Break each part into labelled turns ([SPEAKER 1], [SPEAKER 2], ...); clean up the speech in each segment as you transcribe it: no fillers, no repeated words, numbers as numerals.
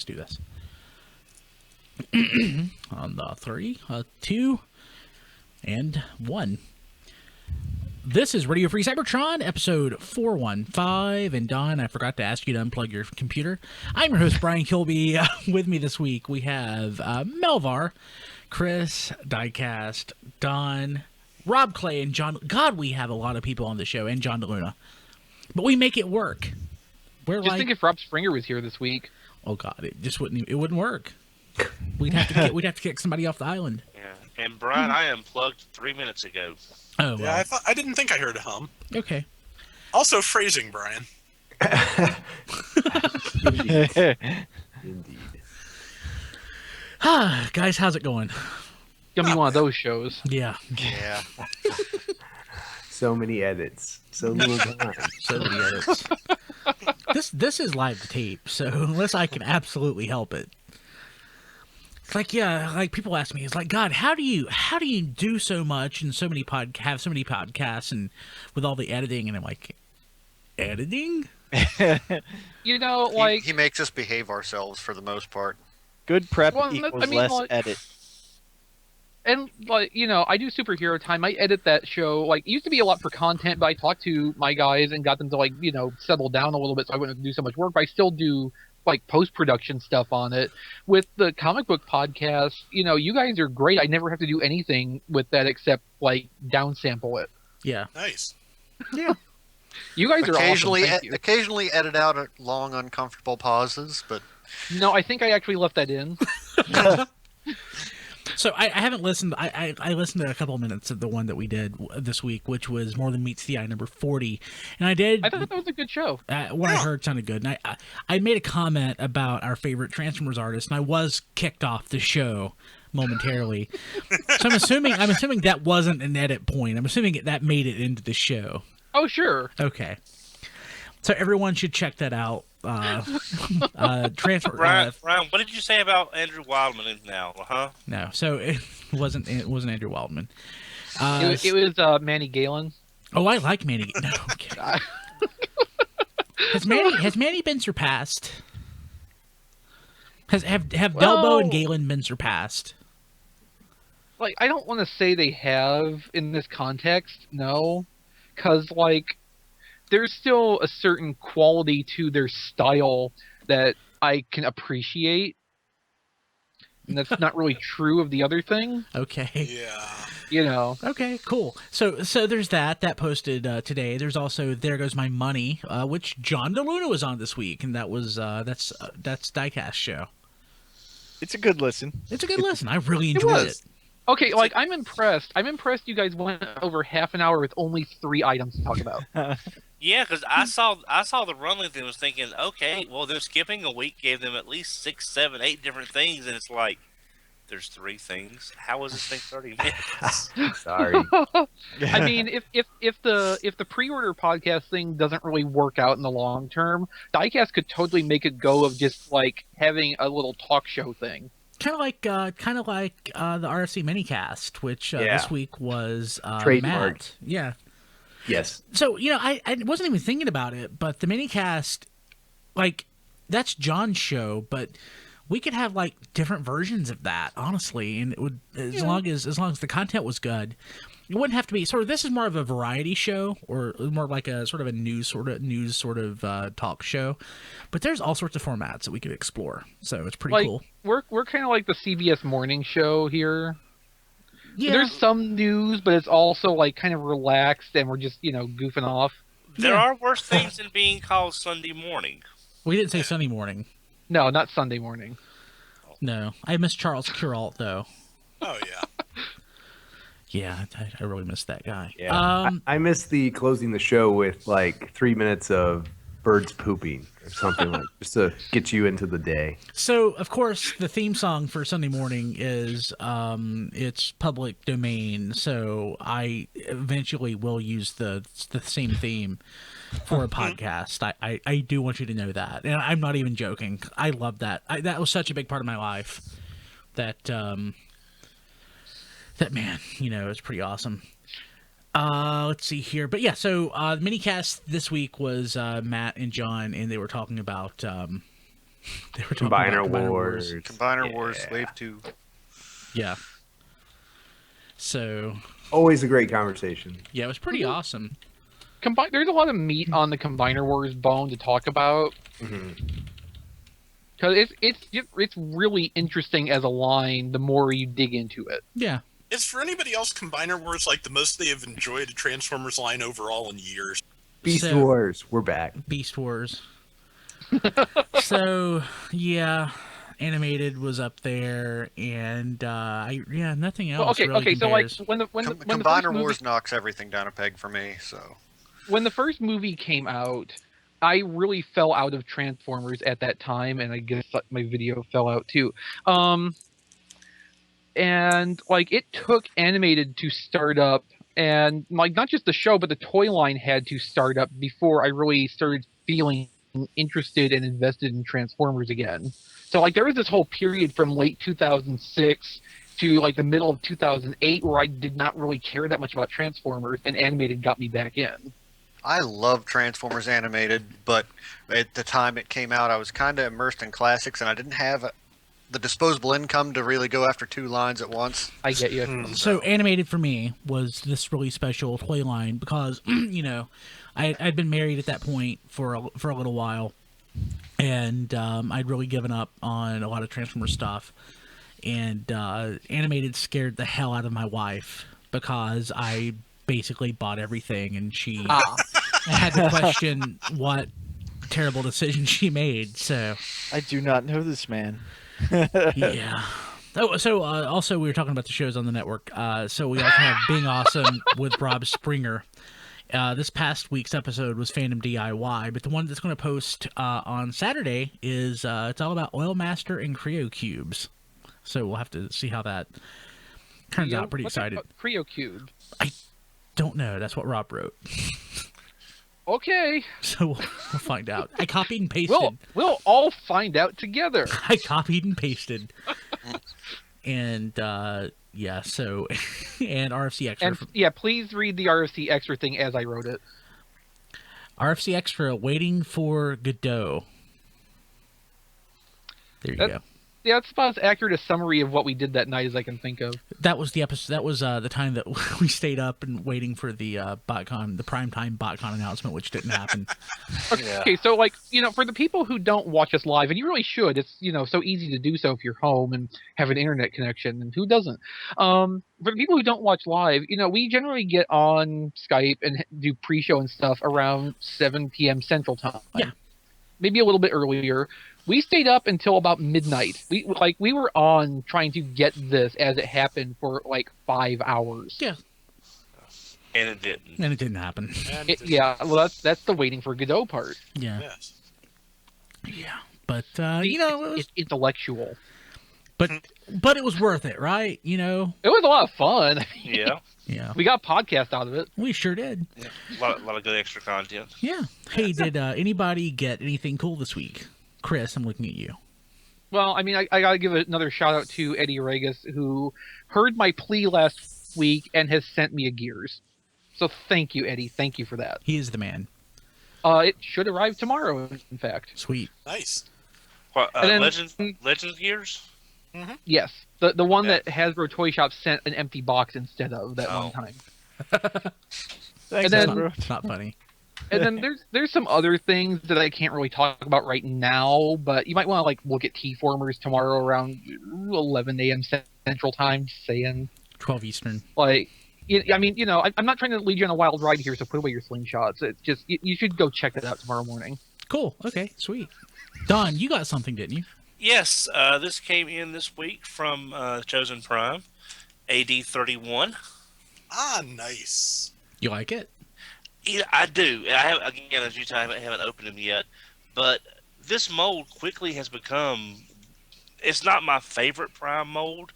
[SPEAKER 1] Let's do this. On the 3, 2, and 1. This is Radio Free Cybertron, episode 415. And Don, I forgot to ask you to unplug your computer. I'm your host, Brian Kilby. With me this week, we have Melvar, Chris, Diecast, Don, Rob Clay, and John. God, we have a lot of people on the show, and John DeLuna. But we make it work.
[SPEAKER 2] Just think if Rob Springer was here this week.
[SPEAKER 1] Oh God, it just wouldn't. It wouldn't work. We'd have to kick somebody off the island.
[SPEAKER 3] Yeah, and Brian, I unplugged 3 minutes ago.
[SPEAKER 1] Oh, well.
[SPEAKER 4] Yeah, I didn't think I heard a hum.
[SPEAKER 1] Okay.
[SPEAKER 4] Also phrasing, Brian.
[SPEAKER 5] Indeed.
[SPEAKER 1] Guys, how's it going?
[SPEAKER 2] Gonna be one of those shows.
[SPEAKER 1] Yeah.
[SPEAKER 3] Yeah.
[SPEAKER 5] So many edits. So little time.
[SPEAKER 1] So many edits. This is live to tape, so unless I can absolutely help it. It's like, yeah, like people ask me, it's like, God, how do you do so much and have so many podcasts and with all the editing? And I'm like, editing?
[SPEAKER 2] You know, like
[SPEAKER 6] he makes us behave ourselves for the most part.
[SPEAKER 7] Good prep
[SPEAKER 2] Well,
[SPEAKER 7] equals
[SPEAKER 2] I mean,
[SPEAKER 7] less
[SPEAKER 2] like-
[SPEAKER 7] edit.
[SPEAKER 2] And, like, you know, I do Superhero Time. I edit that show. Like, it used to be a lot for content, but I talked to my guys and got them to, like, you know, settle down a little bit so I wouldn't have to do so much work. But I still do, like, post-production stuff on it. With the comic book podcast, you know, you guys are great. I never have to do anything with that except, like, downsample it.
[SPEAKER 1] Yeah.
[SPEAKER 4] Nice.
[SPEAKER 1] Yeah.
[SPEAKER 2] You guys are
[SPEAKER 6] Occasionally,
[SPEAKER 2] awesome. Thank you.
[SPEAKER 6] occasionally edit out long, uncomfortable pauses, but
[SPEAKER 2] No, I think I actually left that in.
[SPEAKER 1] So I haven't listened. I listened to a couple of minutes of the one that we did this week, which was More Than Meets the Eye number 40, and I did.
[SPEAKER 2] I thought that was a good show.
[SPEAKER 1] What I heard sounded good, and I made a comment about our favorite Transformers artist, and I was kicked off the show momentarily. So I'm assuming that wasn't an edit point. I'm assuming that made it into the show.
[SPEAKER 2] Oh, sure.
[SPEAKER 1] Okay. So everyone should check that out. Transfer.
[SPEAKER 3] Brian, what did you say about Andrew Wildman now? Huh?
[SPEAKER 1] No, so it wasn't Andrew Wildman.
[SPEAKER 2] It was Manny Galen.
[SPEAKER 1] Oh, I like Manny. No, I'm kidding. Has Manny been surpassed? Have Delbo and Galen been surpassed?
[SPEAKER 2] Like, I don't want to say they have in this context, no. Because, like, there's still a certain quality to their style that I can appreciate. And that's not really true of the other thing.
[SPEAKER 1] Okay.
[SPEAKER 4] Yeah.
[SPEAKER 2] You know.
[SPEAKER 1] Okay, cool. So there's that posted today. There's also There Goes My Money, which John DeLuna was on this week, and that was that's Diecast show.
[SPEAKER 7] It's a good listen.
[SPEAKER 1] It's a good listen. I really enjoyed it.
[SPEAKER 2] Okay, like, I'm impressed. I'm impressed you guys went over half an hour with only 3 items to talk about.
[SPEAKER 3] Yeah, because I saw the run length and was thinking, okay, well, they're skipping a week, gave them at least 6, 7, 8 different things, and it's like, there's 3 things. How is this thing 30 minutes?
[SPEAKER 5] Sorry.
[SPEAKER 2] I mean, if the pre-order podcast thing doesn't really work out in the long term, Diecast could totally make a go of just, like, having a little talk show thing.
[SPEAKER 1] Kind of like the RFC minicast, which this week was
[SPEAKER 5] Trademarked.
[SPEAKER 1] Matt. Yeah.
[SPEAKER 5] Yes.
[SPEAKER 1] So, you know, I wasn't even thinking about it, but the minicast, like, that's John's show, but we could have, like, different versions of that, honestly, and it would as long as the content was good. It wouldn't have to be sort of. This is more of a variety show, or more like a sort of a news sort of talk show. But there's all sorts of formats that we could explore, so it's pretty cool.
[SPEAKER 2] We're kind of like the CBS morning show here.
[SPEAKER 1] Yeah,
[SPEAKER 2] There's some news, but it's also, like, kind of relaxed, and we're just, you know, goofing off.
[SPEAKER 3] There are worse things than being called Sunday morning.
[SPEAKER 1] We didn't say Sunday morning.
[SPEAKER 2] No, not Sunday morning.
[SPEAKER 1] No, I miss Charles Curalt though.
[SPEAKER 4] Oh, yeah.
[SPEAKER 1] Yeah, I really miss that guy.
[SPEAKER 5] Yeah. I miss the closing the show with like 3 minutes of birds pooping or something like just to get you into the day.
[SPEAKER 1] So, of course, the theme song for Sunday morning is it's public domain. So I eventually will use the same theme for a podcast. I do want you to know that, and I'm not even joking. I love that. That was such a big part of my life. That man, you know, it's pretty awesome. Let's see here. But yeah, so the minicast this week was Matt and John, and they were talking about They were talking about
[SPEAKER 5] Combiner Wars.
[SPEAKER 6] Combiner Wars
[SPEAKER 5] Yeah.
[SPEAKER 6] Wave 2.
[SPEAKER 1] Yeah. So
[SPEAKER 5] Always a great conversation.
[SPEAKER 1] yeah, it was pretty awesome.
[SPEAKER 2] There's a lot of meat on the Combiner Wars bone to talk about.
[SPEAKER 5] Mhm.
[SPEAKER 2] Because it's really interesting as a line the more you dig into it.
[SPEAKER 1] Yeah.
[SPEAKER 4] Is for anybody else Combiner Wars like the most they have enjoyed a Transformers line overall in years?
[SPEAKER 5] Beast
[SPEAKER 1] So-
[SPEAKER 5] Wars, we're back.
[SPEAKER 1] Beast Wars. So yeah, animated was up there, and nothing else.
[SPEAKER 2] Well,
[SPEAKER 1] really
[SPEAKER 2] okay. So like
[SPEAKER 1] compares.
[SPEAKER 2] when the first
[SPEAKER 6] Combiner
[SPEAKER 2] movie,
[SPEAKER 6] Wars knocks everything down a peg for me, so.
[SPEAKER 2] when the first movie came out, I really fell out of Transformers at that time, and I guess my video fell out too. And like it took animated to start up, and like not just the show, but the toy line had to start up before I really started feeling interested and invested in Transformers again. So like there was this whole period from late 2006 to like the middle of 2008 where I did not really care that much about Transformers, and animated got me back in.
[SPEAKER 6] I love Transformers Animated, but at the time it came out, I was kind of immersed in classics, and I didn't have the disposable income to really go after two lines at once.
[SPEAKER 2] I get you.
[SPEAKER 1] So animated for me was this really special toy line because I'd been married at that point for a little while, and I'd really given up on a lot of Transformers stuff, and animated scared the hell out of my wife because I basically bought everything, and she had to question what terrible decision she made. So
[SPEAKER 7] I do not know this man.
[SPEAKER 1] yeah. Oh, so also we were talking about the shows on the network. So we also have Being Awesome with Rob Springer. This past week's episode was Fandom DIY, but the one that's going to post on Saturday is it's all about Oilmaster and Creo Cubes. So we'll have to see how that turns out. Pretty excited.
[SPEAKER 2] Creo Cube.
[SPEAKER 1] Don't know. That's what Rob wrote.
[SPEAKER 2] Okay.
[SPEAKER 1] So we'll find out. I copied and pasted.
[SPEAKER 2] We'll all find out together.
[SPEAKER 1] I copied and pasted. And yeah, so and RFC Extra.
[SPEAKER 2] And yeah, please read the RFC Extra thing as I wrote it.
[SPEAKER 1] RFC Extra, waiting for Godot. There you go.
[SPEAKER 2] Yeah, that's about as accurate a summary of what we did that night as I can think of.
[SPEAKER 1] That was the episode. That was the time that we stayed up and waiting for the BotCon, the primetime BotCon announcement, which didn't happen.
[SPEAKER 2] Okay, so like for the people who don't watch us live, and you really should, it's so easy to do so if you're home and have an internet connection, and who doesn't? For the people who don't watch live, we generally get on Skype and do pre-show and stuff around 7 p.m. Central Time.
[SPEAKER 1] Yeah.
[SPEAKER 2] Maybe a little bit earlier. We stayed up until about midnight. We were on trying to get this as it happened for like 5 hours.
[SPEAKER 1] Yeah.
[SPEAKER 3] And it didn't.
[SPEAKER 1] And it didn't happen.
[SPEAKER 2] Yeah, well, that's the waiting for Godot part.
[SPEAKER 1] Yeah.
[SPEAKER 4] Yes.
[SPEAKER 1] Yeah. But it was,
[SPEAKER 2] It's intellectual.
[SPEAKER 1] but it was worth it, right?
[SPEAKER 2] It was a lot of fun.
[SPEAKER 3] Yeah.
[SPEAKER 1] Yeah.
[SPEAKER 2] We got a podcast out of it.
[SPEAKER 1] We sure did.
[SPEAKER 3] A lot of good extra content.
[SPEAKER 1] Yeah. Hey, did anybody get anything cool this week? Chris, I'm looking at you.
[SPEAKER 2] Well, I mean, I got to give another shout out to Eddie Regas, who heard my plea last week and has sent me a Gears. So thank you, Eddie. Thank you for that.
[SPEAKER 1] He is the man.
[SPEAKER 2] It should arrive tomorrow, in fact.
[SPEAKER 1] Sweet.
[SPEAKER 4] Nice.
[SPEAKER 3] What,
[SPEAKER 2] And then-
[SPEAKER 3] Legends Gears?
[SPEAKER 2] Yes, the one that Hasbro Toy Shop sent an empty box instead of that one time.
[SPEAKER 7] Thanks,
[SPEAKER 2] then-
[SPEAKER 7] Hasbro.
[SPEAKER 1] It's not funny.
[SPEAKER 2] And then there's some other things that I can't really talk about right now, but you might want to look at TFormers tomorrow around 11 a.m. Central Time. Saying
[SPEAKER 1] 12 Eastern.
[SPEAKER 2] I'm not trying to lead you on a wild ride here, so put away your slingshots. It's just you should go check that out tomorrow morning.
[SPEAKER 1] Cool. Okay. Sweet. Don, you got something, didn't you?
[SPEAKER 3] Yes, this came in this week from Chosen Prime, AD31.
[SPEAKER 4] Ah, nice.
[SPEAKER 1] You like it?
[SPEAKER 3] Yeah, I do. I have, again, as you tell, I haven't opened them yet. But this mold quickly has become. It's not my favorite Prime mold,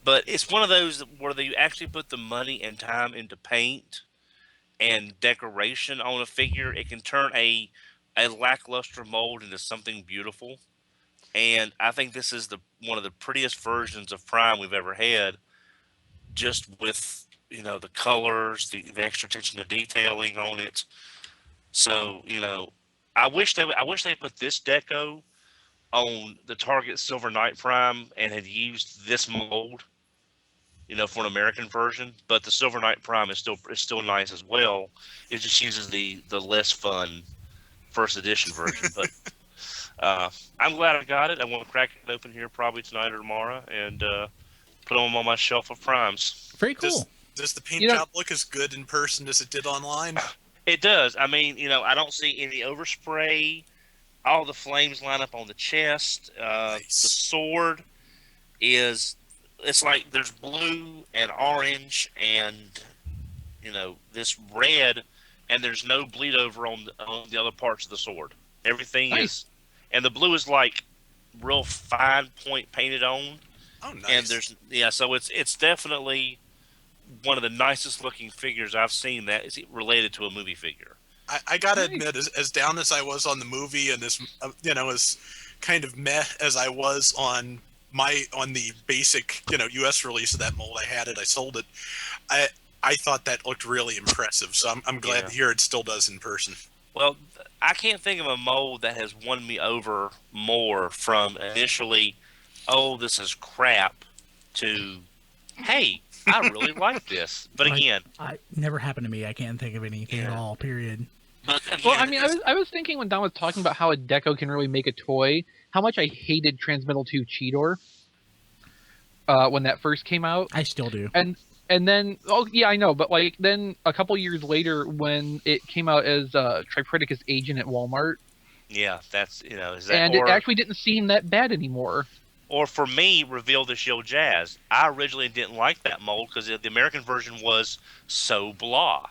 [SPEAKER 3] but it's one of those where they actually put the money and time into paint and decoration on a figure. It can turn a lackluster mold into something beautiful. And I think this is one of the prettiest versions of Prime we've ever had, just with the colors, the extra attention to detailing on it. So I wish they put this deco on the Target Silver Knight Prime and had used this mold, for an American version. But the Silver Knight Prime is still nice as well. It just uses the less fun first edition version. But I'm glad I got it. I want to crack it open here probably tonight or tomorrow and put them on my shelf of primes.
[SPEAKER 1] Very cool.
[SPEAKER 4] Does the paint job look as good in person as it did online?
[SPEAKER 3] It does. I mean, I don't see any overspray. All the flames line up on the chest.
[SPEAKER 4] Nice.
[SPEAKER 3] The sword it's like there's blue and orange and, this red, and there's no bleed over on the other parts of the sword. Everything is, and the blue is like real fine point painted on.
[SPEAKER 4] Oh, nice.
[SPEAKER 3] And so it's definitely one of the nicest looking figures I've seen that is related to a movie figure.
[SPEAKER 4] I gotta admit, as down as I was on the movie and as as kind of meh as I was on the basic U.S. release of that mold, I had it, I sold it. I thought that looked really impressive, so I'm glad to hear it still does in person.
[SPEAKER 3] Well, I can't think of a mold that has won me over more from initially, oh, this is crap, to, hey, I really like this. But again,
[SPEAKER 1] it never happened to me. I can't think of anything at all. Period.
[SPEAKER 2] Well, I mean, I was thinking when Don was talking about how a deco can really make a toy, how much I hated Transmetal 2 Cheetor when that first came out.
[SPEAKER 1] I still do.
[SPEAKER 2] And then, I know, but then a couple years later when it came out as Tripredicus Agent at Walmart.
[SPEAKER 3] Yeah, that's
[SPEAKER 2] it actually didn't seem that bad anymore.
[SPEAKER 3] Or for me, Reveal the Shield Jazz. I originally didn't like that mold because the American version was so blah.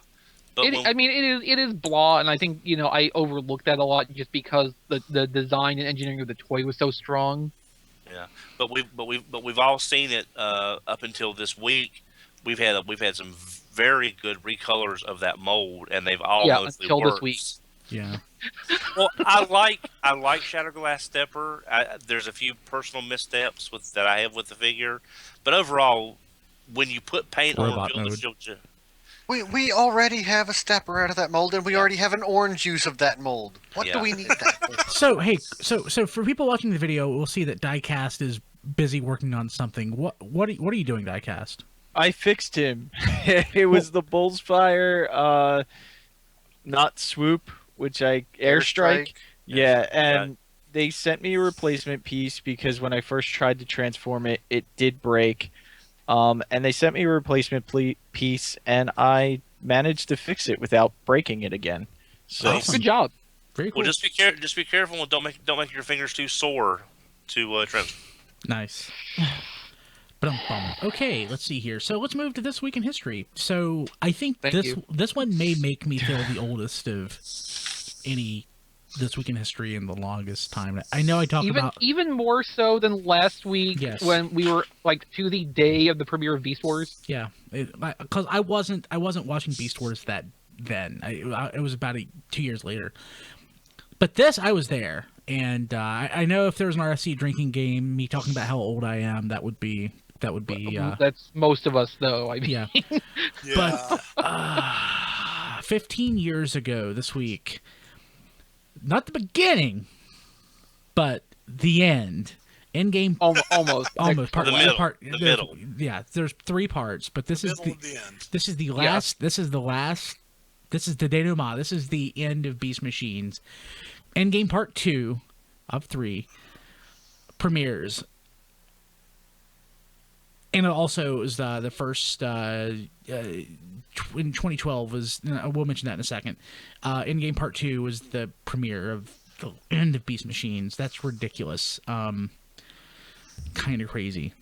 [SPEAKER 3] But
[SPEAKER 2] it is blah, and I think I overlooked that a lot just because the design and engineering of the toy was so strong.
[SPEAKER 3] Yeah, but we've all seen it up until this week. We've had some very good recolors of that mold, and they've all mostly
[SPEAKER 2] until
[SPEAKER 3] worked.
[SPEAKER 2] This week.
[SPEAKER 1] Yeah.
[SPEAKER 3] Well, I like Shatterglass Stepper. There's a few personal missteps that I have with the figure, but overall, when you put paint on Reveal the Shield Jazz.
[SPEAKER 6] We already have a stepper out of that mold, and we already have an orange use of that mold. What do we need that for?
[SPEAKER 1] So, hey, so for people watching the video, we'll see that Diecast is busy working on something. What are you doing, Diecast?
[SPEAKER 7] I fixed him. It was the Bullsfire, not swoop, which I airstrike. Yeah, and they sent me a replacement piece because when I first tried to transform it, it did break. And they sent me a replacement piece, and I managed to fix it without breaking it again. So
[SPEAKER 1] awesome.
[SPEAKER 2] Good job.
[SPEAKER 1] Very cool.
[SPEAKER 3] Well, just be careful and don't make your fingers too sore to trim.
[SPEAKER 1] Nice. Okay, let's see here. So let's move to this week in history. So I think this one may make me feel the oldest of any This Week in History in the longest time. I know I talk about
[SPEAKER 2] even more so than last week when we were to the day of the premiere of Beast Wars.
[SPEAKER 1] Yeah, because I wasn't watching Beast Wars then. It was about 2 years later. But this, I was there, and I know if there was an RSC drinking game, me talking about how old I am, that would be.
[SPEAKER 2] That's most of us, though. I mean.
[SPEAKER 1] Yeah. But 15 years ago this week. Not the beginning, but the end. Endgame.
[SPEAKER 2] Almost.
[SPEAKER 1] Part,
[SPEAKER 3] the middle.
[SPEAKER 1] Yeah, there's 3 parts, but this is the
[SPEAKER 4] end.
[SPEAKER 1] This is the last. Yeah. This is the last. This is the denouement. This is the end of Beast Machines. Endgame Part 2 of 3 premieres. And it also was the first in 2012 was. We'll mention that in a second. Endgame Part 2 was the premiere of the end of Beast Machines. That's ridiculous. Kind of crazy.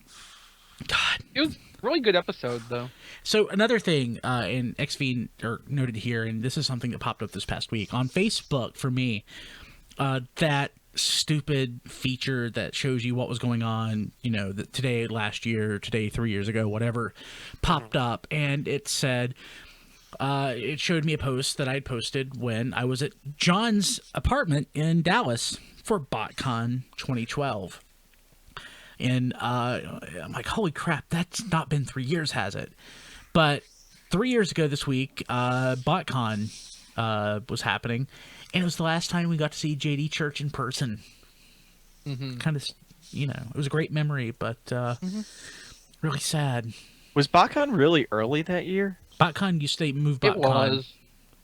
[SPEAKER 1] God,
[SPEAKER 2] it was a really good episode though.
[SPEAKER 1] So another thing, in XV noted here, and this is something that popped up this past week on Facebook for me. That stupid feature that shows you what was going on, today, last year, today, 3 years ago, whatever, popped up, and it said, it showed me a post that I'd posted when I was at John's apartment in Dallas for BotCon 2012. And I'm like, holy crap, that's not been 3 years, has it? But 3 years ago this week, BotCon was happening. And it was the last time we got to see JD Church in person. Kind of, it was a great memory, but really sad.
[SPEAKER 7] Was BotCon really early that year?
[SPEAKER 1] BotCon used to move BotCon.
[SPEAKER 2] It was.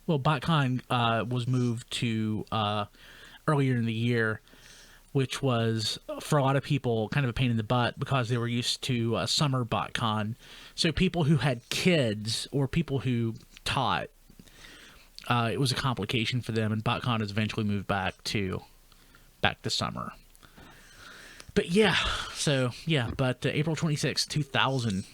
[SPEAKER 1] Well, BotCon was moved to earlier in the year, which was, for a lot of people, kind of a pain in the butt because they were used to summer BotCon. So people who had kids or people who taught, it was a complication for them, and BotCon has eventually moved back to summer. But yeah, April 26, 2000,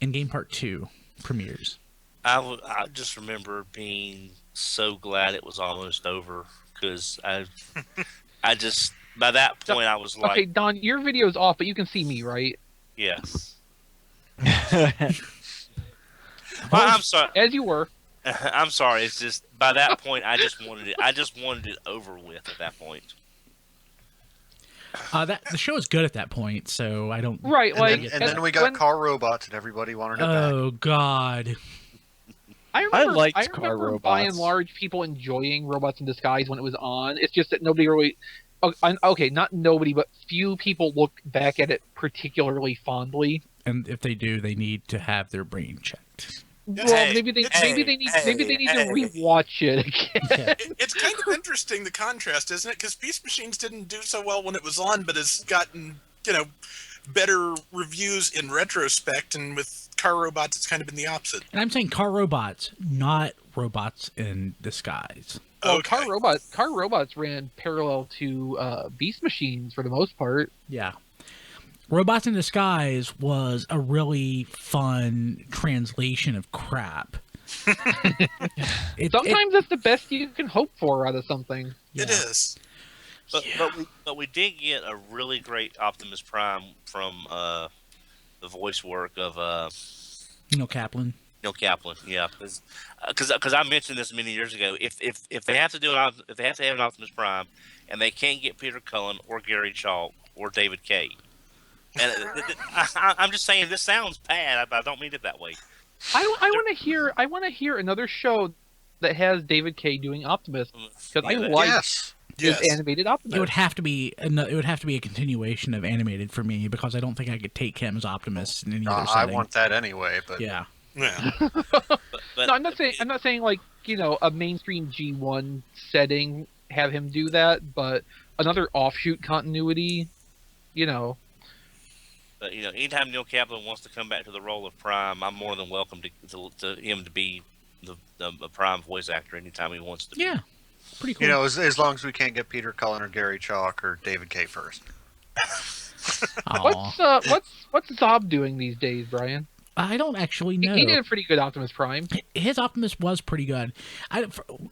[SPEAKER 1] Endgame Part 2 premieres.
[SPEAKER 3] I just remember being so glad it was almost over because I just by that point I was like,
[SPEAKER 2] Okay, Don, your video's off, but you can see me, right?
[SPEAKER 3] yes. Well, I'm sorry.
[SPEAKER 2] As you were.
[SPEAKER 3] I'm sorry. It's just by that point I just wanted it over with at that point.
[SPEAKER 1] The show is good at that point, so I don't.
[SPEAKER 2] Right,
[SPEAKER 6] And then we got
[SPEAKER 2] when-
[SPEAKER 6] car robots, and everybody wanted it back.
[SPEAKER 1] Oh God.
[SPEAKER 2] I
[SPEAKER 7] liked
[SPEAKER 2] remember
[SPEAKER 7] car robots.
[SPEAKER 2] by and large people enjoying Robots in Disguise when it was on. It's just that nobody really. Okay, not nobody, but few people look back at it particularly fondly.
[SPEAKER 1] And if they do, they need to have their brain checked.
[SPEAKER 2] Well,
[SPEAKER 3] Hey,
[SPEAKER 2] maybe they need to rewatch it again.
[SPEAKER 4] It's kind of interesting, the contrast, isn't it? Because Beast Machines didn't do so well when it was on, but has gotten, better reviews in retrospect, and with car robots, it's kind of been the opposite.
[SPEAKER 1] And I'm saying car robots, not robots in disguise.
[SPEAKER 2] Well,
[SPEAKER 4] Okay.
[SPEAKER 2] car robots ran parallel to Beast Machines for the most part.
[SPEAKER 1] Yeah. Robots in Disguise was a really fun translation of crap.
[SPEAKER 2] Sometimes that's the best you can hope for out of something.
[SPEAKER 4] It is.
[SPEAKER 3] But we did get a really great Optimus Prime from the voice work of
[SPEAKER 1] Kaplan.
[SPEAKER 3] Neil Kaplan. Yeah, because I mentioned this many years ago. If they have to have an Optimus Prime, and they can't get Peter Cullen or Gary Chalk or David Kay, and I'm just saying this sounds bad. I don't mean it that way.
[SPEAKER 2] I want to hear another show that has David Kay doing Optimus because I like
[SPEAKER 6] Yes.
[SPEAKER 2] his animated Optimus.
[SPEAKER 1] It would have to be a continuation of animated for me because I don't think I could take him as Optimus in any other
[SPEAKER 6] I
[SPEAKER 1] setting.
[SPEAKER 6] want that anyway, but
[SPEAKER 1] Yeah.
[SPEAKER 4] Yeah.
[SPEAKER 3] But
[SPEAKER 2] No, I'm not saying like a mainstream G1 setting have him do that, but another offshoot continuity,
[SPEAKER 3] But anytime Neil Kaplan wants to come back to the role of Prime, I'm more than welcome to him to be the Prime voice actor anytime he wants to.
[SPEAKER 1] Yeah. Pretty cool.
[SPEAKER 6] as long as we can't get Peter Cullen or Gary Chalk or David Kay first.
[SPEAKER 1] Aw.
[SPEAKER 2] What's Zob doing these days, Brian?
[SPEAKER 1] I don't actually know.
[SPEAKER 2] He did a pretty good Optimus Prime.
[SPEAKER 1] His Optimus was pretty good.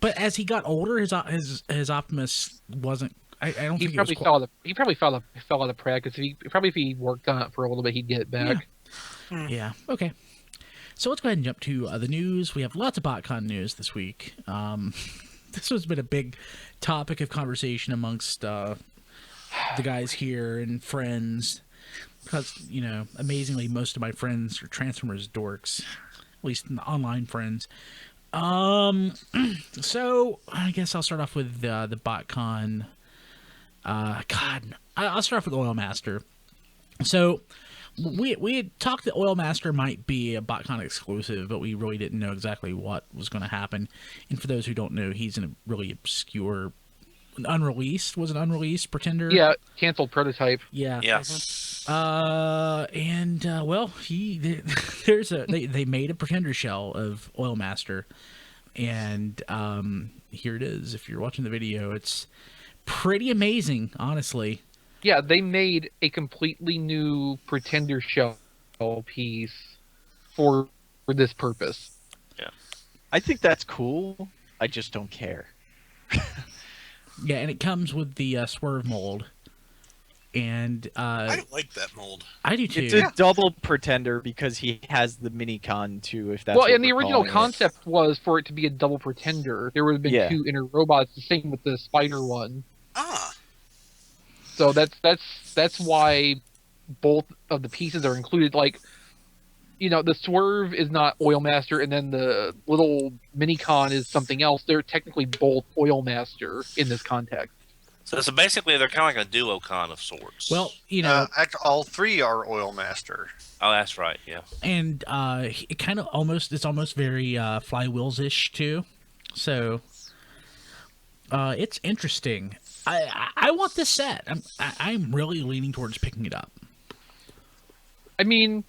[SPEAKER 1] But as he got older, his Optimus wasn't. I don't
[SPEAKER 2] He
[SPEAKER 1] think
[SPEAKER 2] probably
[SPEAKER 1] it was
[SPEAKER 2] fell out of practice. If he worked on it for a little bit, he'd get it back.
[SPEAKER 1] Yeah. Okay. So let's go ahead and jump to the news. We have lots of BotCon news this week. This has been a big topic of conversation amongst the guys here and friends because, amazingly, most of my friends are Transformers dorks, at least online friends. So I guess I'll start off with the BotCon. I'll start off with Oilmaster. So we had talked that Oilmaster might be a BotCon exclusive, but we really didn't know exactly what was going to happen. And for those who don't know, he's in a really obscure, unreleased Pretender.
[SPEAKER 2] Yeah, canceled prototype.
[SPEAKER 1] Yeah.
[SPEAKER 3] Yes.
[SPEAKER 1] They made a Pretender shell of Oilmaster, and here it is. If you're watching the video, it's pretty amazing, honestly.
[SPEAKER 2] Yeah, they made a completely new Pretender shell piece for this purpose.
[SPEAKER 3] Yeah.
[SPEAKER 7] I think that's cool. I just don't care.
[SPEAKER 1] Yeah, and it comes with the swerve mold, and
[SPEAKER 4] I like that mold.
[SPEAKER 1] I do too.
[SPEAKER 7] It's a double Pretender because he has the Minicon too. If that's
[SPEAKER 2] Well,
[SPEAKER 7] what
[SPEAKER 2] and the
[SPEAKER 7] we're
[SPEAKER 2] original
[SPEAKER 7] calling it.
[SPEAKER 2] concept was for it to be a double Pretender. There would have been two inner robots, the same with the Spider one.
[SPEAKER 4] Ah.
[SPEAKER 2] So that's why both of the pieces are included. Like, the swerve is not Oilmaster, and then the little Minicon is something else. They're technically both Oilmaster in this context.
[SPEAKER 3] So basically, they're kind of like a duocon of sorts.
[SPEAKER 1] Well, you know,
[SPEAKER 6] All three are Oilmaster.
[SPEAKER 3] Oh, that's right. Yeah.
[SPEAKER 1] and it kind of it's almost very flywheels-ish too. So it's interesting. I want this set. I'm really leaning towards picking it up.
[SPEAKER 2] I mean,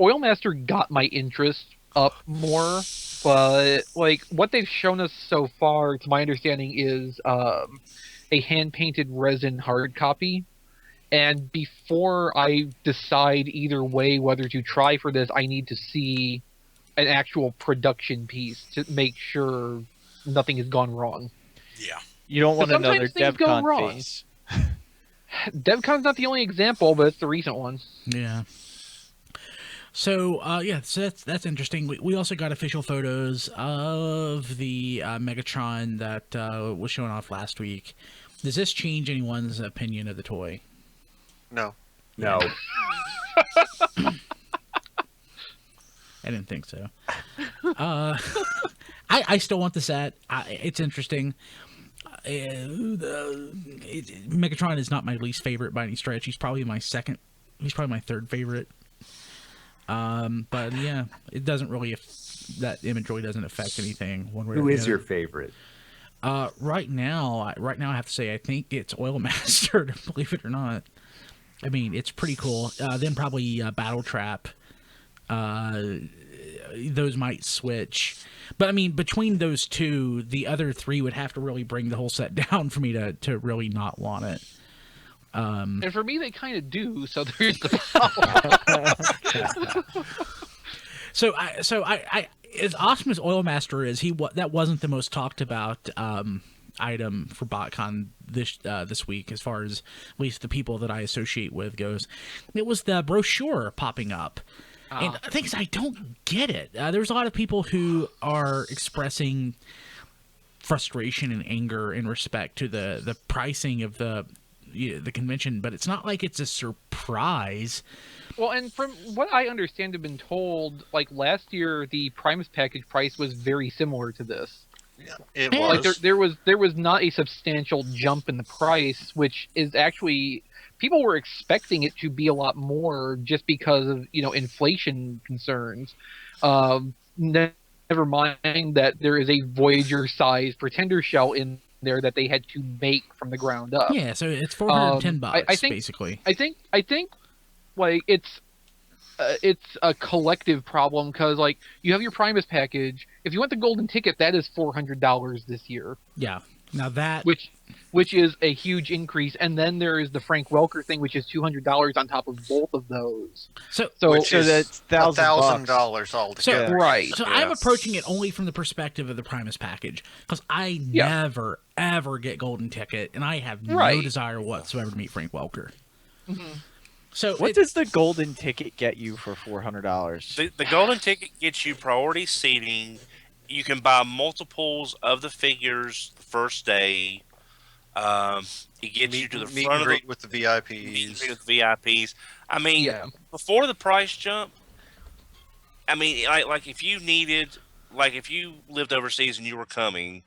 [SPEAKER 2] Oilmaster got my interest up more, but like what they've shown us so far, to my understanding, is a hand-painted resin hard copy. And before I decide either way whether to try for this, I need to see an actual production piece to make sure nothing has gone wrong.
[SPEAKER 4] Yeah.
[SPEAKER 7] You don't want
[SPEAKER 2] Sometimes
[SPEAKER 7] another
[SPEAKER 2] things go
[SPEAKER 7] DevCon
[SPEAKER 2] wrong.
[SPEAKER 7] phase.
[SPEAKER 2] DevCon's not the only example, but it's the recent one.
[SPEAKER 1] Yeah. So so that's interesting. We also got official photos of the Megatron that was shown off last week. Does this change anyone's opinion of the toy?
[SPEAKER 6] No.
[SPEAKER 5] No.
[SPEAKER 1] I didn't think so. I still want the set. It's interesting. Megatron is not my least favorite by any stretch. He's probably my second. He's probably my third favorite. But yeah, it doesn't really. That image really doesn't affect anything one way or the
[SPEAKER 5] Who is
[SPEAKER 1] other.
[SPEAKER 5] your favorite?
[SPEAKER 1] Right now, I have to say I think it's Oilmaster. Believe it or not. I mean, it's pretty cool. Then probably Battle Trap. Those might switch, but I mean, between those two, the other three would have to really bring the whole set down for me to really not want it.
[SPEAKER 2] And for me, they kind of do. So there's the problem.
[SPEAKER 1] So I as awesome as Oilmaster is, that wasn't the most talked about item for BotCon this week, as far as at least the people that I associate with goes. It was the brochure popping up. And the thing is, I don't get it. There's a lot of people who are expressing frustration and anger in respect to the pricing of the convention, but it's not like it's a surprise.
[SPEAKER 2] Well, and from what I understand, have been told, like last year, the Primus package price was very similar to this.
[SPEAKER 6] It
[SPEAKER 1] Yeah.
[SPEAKER 6] was.
[SPEAKER 2] Like there was not a substantial jump in the price, which is actually, people were expecting it to be a lot more just because of inflation concerns. Never mind that there is a Voyager-sized Pretender shell in there that they had to make from the ground up.
[SPEAKER 1] Yeah, so it's $410
[SPEAKER 2] I think,
[SPEAKER 1] basically.
[SPEAKER 2] I think like it's a collective problem, because like you have your Primus package. If you want the golden ticket, that is $400 this year.
[SPEAKER 1] Yeah. Now that
[SPEAKER 2] Which is a huge increase, and then there is the Frank Welker thing, which is $200 on top of both of those.
[SPEAKER 1] so
[SPEAKER 6] Which
[SPEAKER 7] So
[SPEAKER 6] is
[SPEAKER 7] that's $1,000
[SPEAKER 6] $1,000 altogether.
[SPEAKER 2] Right.
[SPEAKER 1] So I'm approaching it only from the perspective of the Primus package, because I never ever get golden ticket, and I have no desire whatsoever to meet Frank Welker.
[SPEAKER 2] Mm-hmm.
[SPEAKER 1] So
[SPEAKER 7] What does the golden ticket get you for $400?
[SPEAKER 3] The golden ticket gets you priority seating. You can buy multiples of the figures the first day. It gets you to the
[SPEAKER 6] meet
[SPEAKER 3] front
[SPEAKER 6] and
[SPEAKER 3] of
[SPEAKER 6] greet with the
[SPEAKER 3] meet and greet
[SPEAKER 6] VIPs.
[SPEAKER 3] with VIPs. I mean,
[SPEAKER 2] Yeah.
[SPEAKER 3] before the price jump, I mean, like if you lived overseas and you were coming,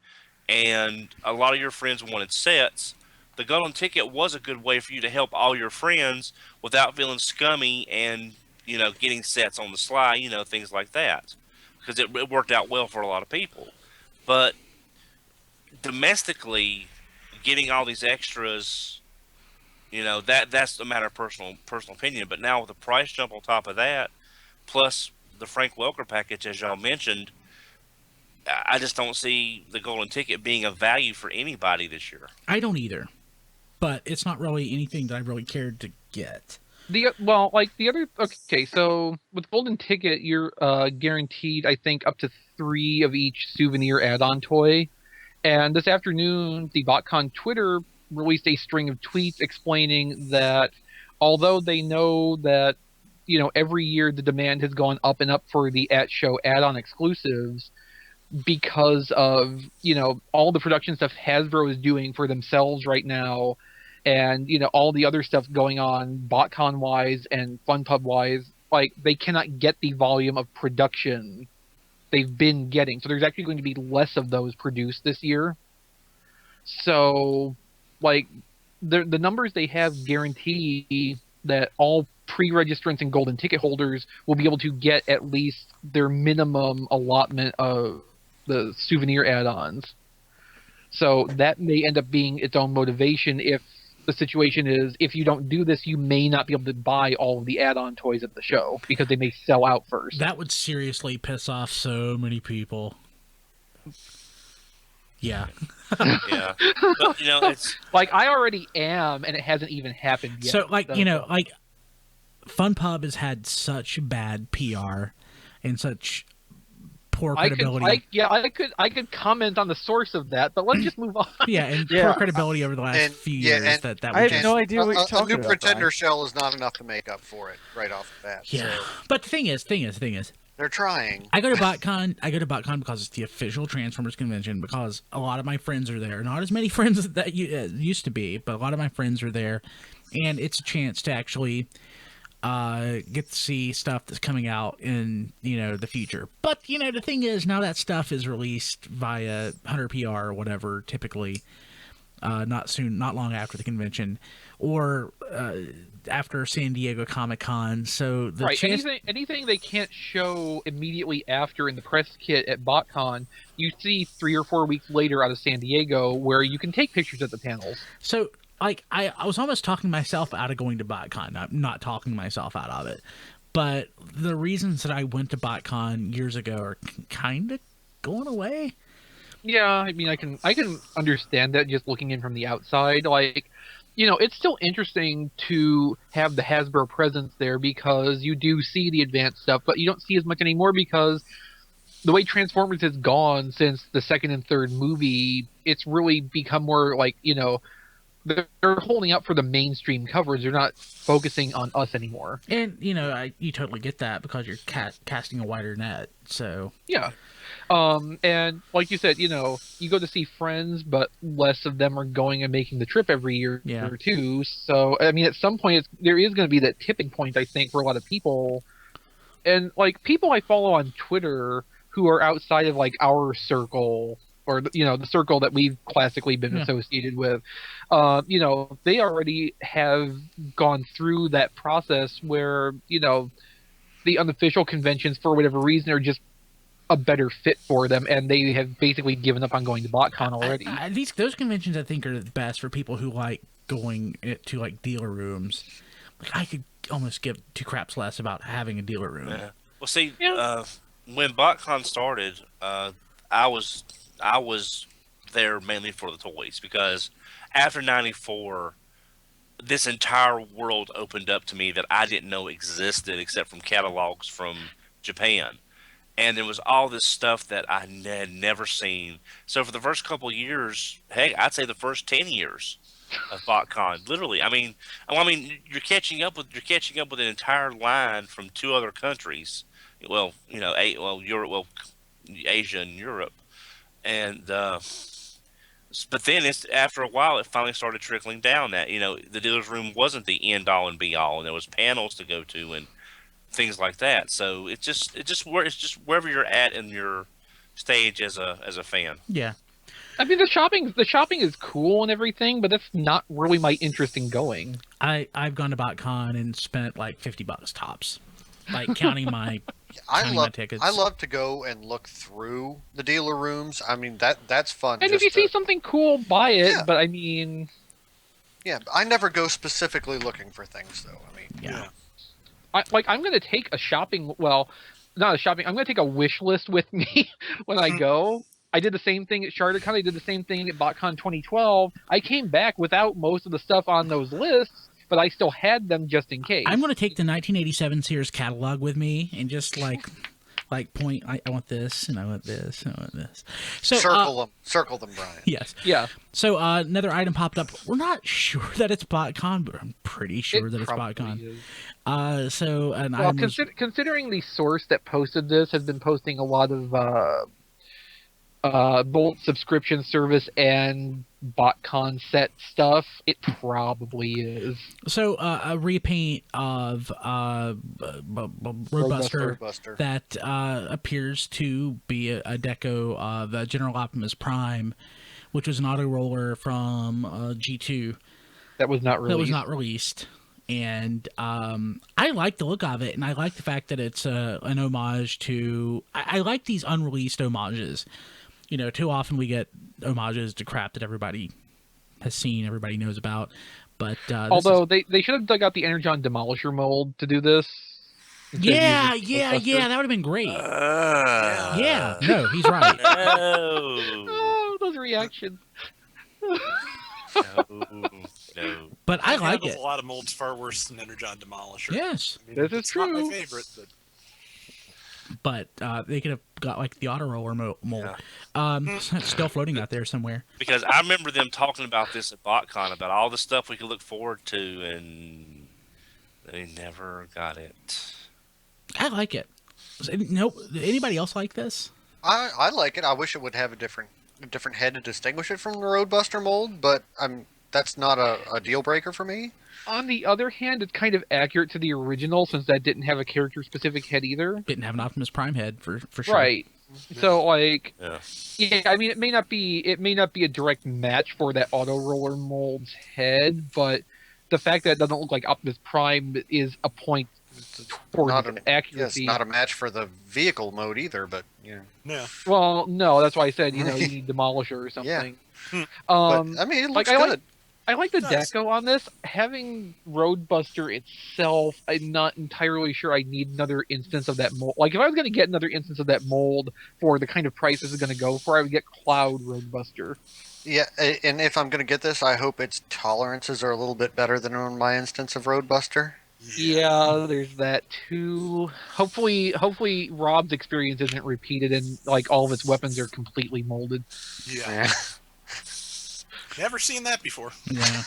[SPEAKER 3] and a lot of your friends wanted sets, the golden ticket was a good way for you to help all your friends without feeling scummy and getting sets on the sly, things like that, because it worked out well for a lot of people. But domestically, getting all these extras, that's a matter of personal opinion. But now with the price jump on top of that, plus the Frank Welker package, as y'all mentioned, I just don't see the golden ticket being of value for anybody this year.
[SPEAKER 1] I don't either, but it's not really anything that I really cared to get.
[SPEAKER 2] Okay, so with golden ticket, you're guaranteed, I think, up to 3 of each souvenir add-on toy. And this afternoon, the BotCon Twitter released a string of tweets explaining that although they know that every year the demand has gone up and up for the at-show add-on exclusives, because of all the production stuff Hasbro is doing for themselves right now, and all the other stuff going on BotCon wise and FunPub wise, like they cannot get the volume of production they've been getting. So there's actually going to be less of those produced this year. So like the numbers they have guarantee that all pre-registrants and golden ticket holders will be able to get at least their minimum allotment of the souvenir add-ons. So that may end up being its own motivation if the situation is, if you don't do this, you may not be able to buy all of the add-on toys at the show because they may sell out first.
[SPEAKER 1] That would seriously piss off so many people. Yeah.
[SPEAKER 3] Yeah. But, it's
[SPEAKER 2] like, I already am, and it hasn't even happened yet.
[SPEAKER 1] So, like, FunPub has had such bad PR and such poor credibility.
[SPEAKER 2] I could comment on the source of that, but let's just move on.
[SPEAKER 1] Yeah, and poor credibility over the last few years. That
[SPEAKER 7] I have no idea what you're talking about.
[SPEAKER 6] A new Pretender shell is not enough to make up for it right off the bat.
[SPEAKER 1] Yeah,
[SPEAKER 6] so.
[SPEAKER 1] but the thing is,
[SPEAKER 6] They're trying.
[SPEAKER 1] I go to BotCon because it's the official Transformers convention, because a lot of my friends are there. Not as many friends that used to be, but a lot of my friends are there, and it's a chance to actually get to see stuff that's coming out in the future. But the thing is, now that stuff is released via Hunter PR or whatever, typically not long after the convention, or after San Diego Comic-Con. So the
[SPEAKER 2] anything they can't show immediately after in the press kit at BotCon, you see 3 or 4 weeks later out of San Diego, where you can take pictures at the panels.
[SPEAKER 1] So, like, I was almost talking myself out of going to BotCon. I'm not talking myself out of it. But the reasons that I went to BotCon years ago are kind of going away.
[SPEAKER 2] Yeah, I mean, I can understand that just looking in from the outside. Like, it's still interesting to have the Hasbro presence there because you do see the advanced stuff, but you don't see as much anymore because the way Transformers has gone since the second and third movie, it's really become more like, they're holding out for the mainstream coverage. They're not focusing on us anymore.
[SPEAKER 1] And, you totally get that because you're casting a wider net, so...
[SPEAKER 2] Yeah. And like you said, you go to see friends, but less of them are going and making the trip every year or two. So, I mean, at some point, there is going to be that tipping point, I think, for a lot of people. And, like, people I follow on Twitter who are outside of, like, our circle, or, the circle that we've classically been associated with, they already have gone through that process where, the unofficial conventions, for whatever reason, are just a better fit for them, and they have basically given up on going to BotCon already.
[SPEAKER 1] Those conventions, I think, are the best for people who like going to, like, dealer rooms. Like, I could almost give two craps less about having a dealer room.
[SPEAKER 3] Yeah. Well, see, when BotCon started, I was there mainly for the toys, because after '94, this entire world opened up to me that I didn't know existed except from catalogs from Japan. And there was all this stuff that I had never seen. So for the first couple of years, heck, I'd say the first 10 years of BotCon, literally. I mean, you're catching up with an entire line from 2 other countries. Well, Europe, Asia and Europe, and but then after a while, it finally started trickling down that the dealer's room wasn't the end all and be all, and there was panels to go to and things like that. So it's just wherever you're at in your stage as a fan.
[SPEAKER 1] Yeah.
[SPEAKER 2] I mean, the shopping is cool and everything, but that's not really my interest in going.
[SPEAKER 1] I've gone to BotCon and spent like $50 tops, like counting my my tickets.
[SPEAKER 6] I love to go and look through the dealer rooms. I mean, that's fun.
[SPEAKER 2] And if you see something cool, buy it. Yeah. But I mean,
[SPEAKER 6] I never go specifically looking for things, though. I mean,
[SPEAKER 1] yeah.
[SPEAKER 2] I'm going to take I'm going to take a wish list with me when I go. I did the same thing at CharterCon. I did the same thing at BotCon 2012. I came back without most of the stuff on those lists, but I still had them just in case.
[SPEAKER 1] I'm going to take the 1987 Sears catalog with me and just like point, I want this, and I want this, and I want this. So
[SPEAKER 6] circle them, Brian.
[SPEAKER 1] Yes.
[SPEAKER 2] Yeah.
[SPEAKER 1] So another item popped up. We're not sure that it's BotCon, but I'm pretty sure that it's BotCon.
[SPEAKER 2] Considering the source that posted this has been posting a lot of both subscription service and BotCon set stuff, it probably is. So
[SPEAKER 1] a repaint of Roadbuster that appears to be a deco of General Optimus Prime, which was an auto roller from G2.
[SPEAKER 2] that was not
[SPEAKER 1] that
[SPEAKER 2] released.
[SPEAKER 1] was not released. And I like the look of it, and I like the fact that it's an homage to. I like these unreleased homages. You know, too often we get homages to crap that everybody has seen, everybody knows about. But
[SPEAKER 2] Although they should have dug out the Energon Demolisher mold to do this.
[SPEAKER 1] yeah,
[SPEAKER 2] instead of using
[SPEAKER 1] yeah,
[SPEAKER 2] Roadbuster.
[SPEAKER 1] yeah, that would have been great.
[SPEAKER 3] Yeah.
[SPEAKER 1] Yeah, no, he's right.
[SPEAKER 3] No.
[SPEAKER 2] Oh, those reactions.
[SPEAKER 3] No.
[SPEAKER 1] But I like
[SPEAKER 4] handles
[SPEAKER 1] it.
[SPEAKER 4] a lot of molds far worse than Energon Demolisher.
[SPEAKER 1] Yes,
[SPEAKER 4] I mean,
[SPEAKER 2] This is
[SPEAKER 4] it's not
[SPEAKER 2] true.
[SPEAKER 4] my favorite, but
[SPEAKER 1] but they could have got like the auto roller mold.
[SPEAKER 3] Yeah.
[SPEAKER 1] It's still floating out there somewhere.
[SPEAKER 3] Because I remember them talking about this at BotCon, about all the stuff we could look forward to, and they never got it.
[SPEAKER 1] I like it. Nope. Anybody else like this?
[SPEAKER 6] I like it. I wish it would have a different head to distinguish it from the Roadbuster mold, but that's not a deal breaker for me.
[SPEAKER 2] On the other hand, it's kind of accurate to the original since that didn't have a character-specific head either.
[SPEAKER 1] Didn't have an Optimus Prime head for sure.
[SPEAKER 2] Right. So like,
[SPEAKER 3] Yeah.
[SPEAKER 2] yeah, I mean, it may not be a direct match for that auto roller mold's head, but the fact that it doesn't look like Optimus Prime is a point towards
[SPEAKER 6] Not an
[SPEAKER 2] accuracy.
[SPEAKER 6] Yes, not a match for the vehicle mode either, but yeah.
[SPEAKER 4] yeah.
[SPEAKER 2] Well, no, that's why I said you need Demolisher or something.
[SPEAKER 6] But I mean, it looks
[SPEAKER 2] like,
[SPEAKER 6] good.
[SPEAKER 2] I like the
[SPEAKER 4] Nice.
[SPEAKER 2] deco on this. Having Roadbuster itself, I'm not entirely sure I need another instance of that mold. Like, if I was going to get another instance of that mold for the kind of price this is going to go for, I would get Cloud Roadbuster.
[SPEAKER 6] Yeah, and if I'm going to get this, I hope its tolerances are a little bit better than on my instance of Roadbuster.
[SPEAKER 2] Yeah, there's that too. Hopefully Rob's experience isn't repeated and like all of its weapons are completely molded.
[SPEAKER 4] Yeah. Never seen that before.
[SPEAKER 1] Yeah.